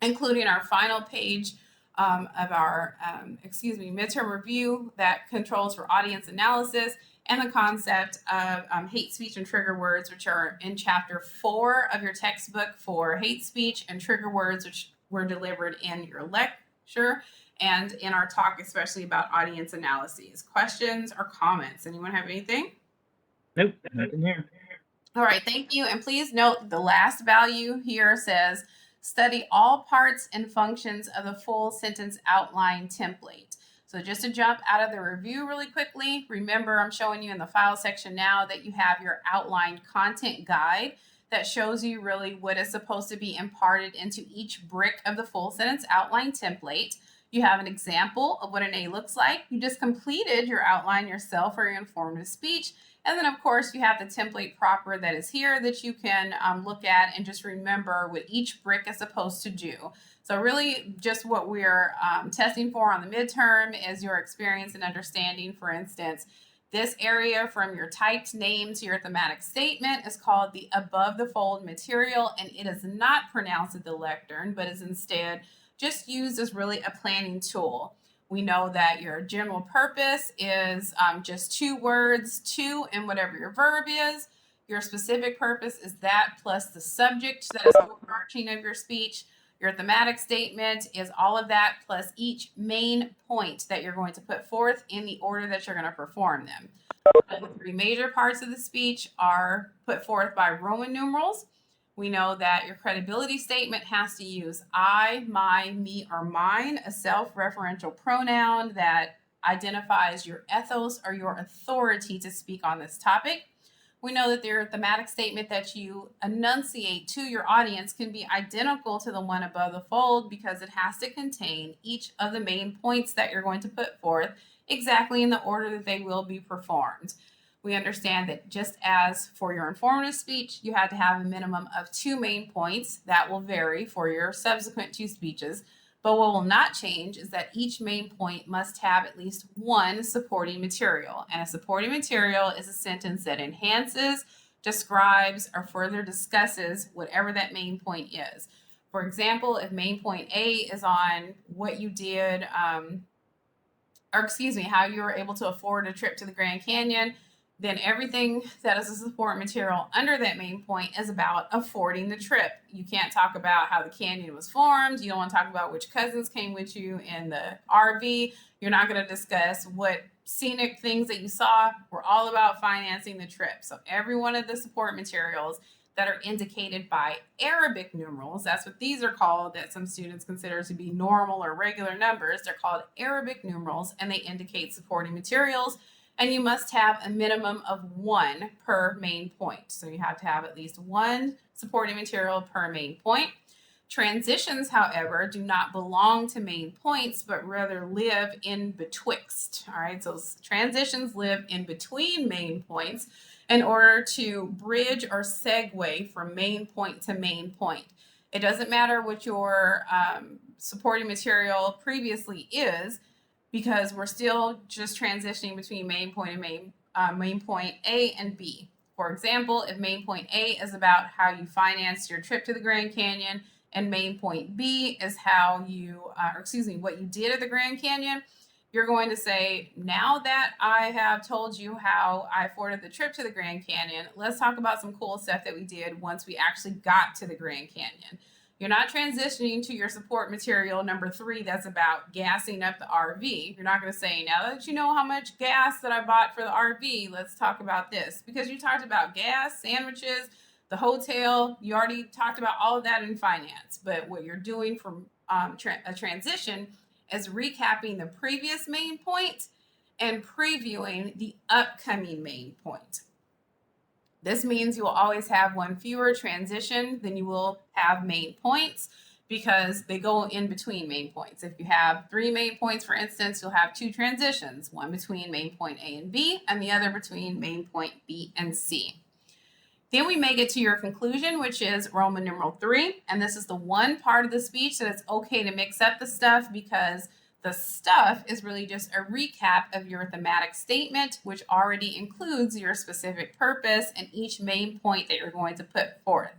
including our final page of our, midterm review that controls for audience analysis, and the concept of hate speech and trigger words, which are in chapter 4 of your textbook for hate speech and trigger words, which were delivered in your lecture and in our talk, especially about audience analyses. Questions or comments? Anyone have anything? Nope, nothing here. All right, thank you. And please note the last value here says, study all parts and functions of the full sentence outline template. So just to jump out of the review really quickly, remember I'm showing you in the file section now that you have your outlined content guide that shows you really what is supposed to be imparted into each brick of the full sentence outline template. You have an example of what an A looks like. You just completed your outline yourself for your informative speech. And then, of course, you have the template proper that is here that you can look at and just remember what each brick is supposed to do. So really just what we're testing for on the midterm is your experience and understanding. For instance, this area from your typed name to your thematic statement is called the above the fold material, and it is not pronounced at the lectern, but is instead just used as really a planning tool. We know that your general purpose is just 2 words, 2 and whatever your verb is. Your specific purpose is that plus the subject that is overarching of your speech. Your thematic statement is all of that plus each main point that you're going to put forth in the order that you're going to perform them. The 3 major parts of the speech are put forth by Roman numerals. We know that your credibility statement has to use I, my, me, or mine, a self-referential pronoun that identifies your ethos or your authority to speak on this topic. We know that your thematic statement that you enunciate to your audience can be identical to the one above the fold because it has to contain each of the main points that you're going to put forth exactly in the order that they will be performed. We understand that just as for your informative speech, you had to have a minimum of 2 main points. That will vary for your subsequent 2 speeches. But what will not change is that each main point must have at least 1 supporting material. And a supporting material is a sentence that enhances, describes, or further discusses whatever that main point is. For example, if main point A is on what you did, how you were able to afford a trip to the Grand Canyon, then everything that is a support material under that main point is about affording the trip. You can't talk about how the canyon was formed. You don't want to talk about which cousins came with you in the RV. You're not going to discuss what scenic things that you saw. We're all about financing the trip. So every one of the support materials that are indicated by Arabic numerals, that's what these are called, that some students consider to be normal or regular numbers. They're called Arabic numerals, and they indicate supporting materials. And you must have a minimum of 1 per main point. So you have to have at least 1 supporting material per main point. Transitions, however, do not belong to main points, but rather live in betwixt. All right, so transitions live in between main points. in order to bridge or segue from main point to main point. It doesn't matter what your supporting material previously is, because we're still just transitioning between main point and main point A and B. For example, if main point A is about how you financed your trip to the Grand Canyon, and main point B is how you, what you did at the Grand Canyon, you're going to say, now that I have told you how I afforded the trip to the Grand Canyon, let's talk about some cool stuff that we did once we actually got to the Grand Canyon. You're not transitioning to your support material number 3 that's about gassing up the RV. You're not going to say, now that you know how much gas that I bought for the RV, let's talk about this. Because you talked about gas, sandwiches, the hotel, you already talked about all of that in finance. But what you're doing from a transition is recapping the previous main point and previewing the upcoming main point. This means you will always have one fewer transition than you will have main points, because they go in between main points. If you have 3 main points, for instance, you'll have 2 transitions, one between main point A and B and the other between main point B and C. Then we make it to your conclusion, which is Roman numeral 3. And this is the one part of the speech that it's okay to mix up the stuff, because the stuff is really just a recap of your thematic statement, which already includes your specific purpose and each main point that you're going to put forth.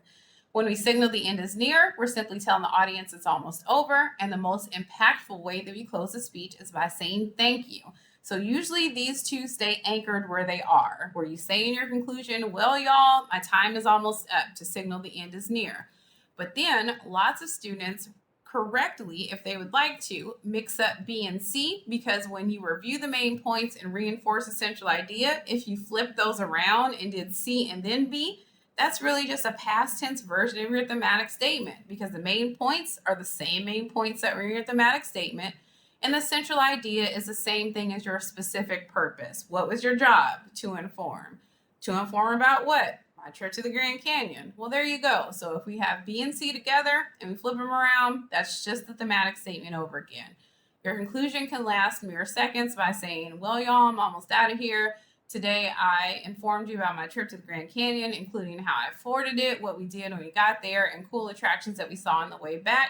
When we signal the end is near, we're simply telling the audience it's almost over. And the most impactful way that we close the speech is by saying thank you. So usually these two stay anchored where they are, where you say in your conclusion, well, y'all, my time is almost up, to signal the end is near. But then lots of students correctly, if they would like to, mix up B and C, because when you review the main points and reinforce a central idea, if you flip those around and did C and then B, that's really just a past tense version of your thematic statement, because the main points are the same main points that were in your thematic statement. And the central idea is the same thing as your specific purpose. What was your job? To inform. To inform about what? My trip to the Grand Canyon. Well, there you go. So if we have B and C together and we flip them around, that's just the thematic statement over again. Your conclusion can last mere seconds by saying, well, y'all, I'm almost out of here. Today, I informed you about my trip to the Grand Canyon, including how I afforded it, what we did when we got there, and cool attractions that we saw on the way back.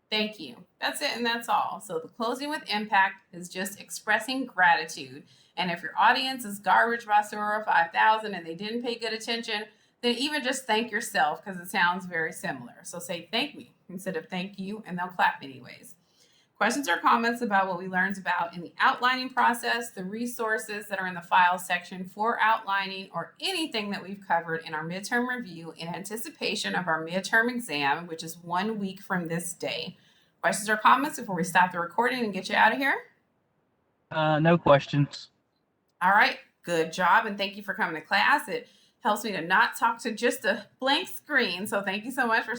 Thank you. That's it, and that's all. So the closing with impact is just expressing gratitude. And if your audience is garbage by Sora 5000 and they didn't pay good attention, then even just thank yourself, because it sounds very similar. So say thank me instead of thank you, and they'll clap anyways. Questions or comments about what we learned about in the outlining process, the resources that are in the file section for outlining, or anything that we've covered in our midterm review in anticipation of our midterm exam, which is 1 week from this day. Questions or comments before we stop the recording and get you out of here? No questions. All right, good job, and thank you for coming to class. It helps me to not talk to just a blank screen, so thank you so much for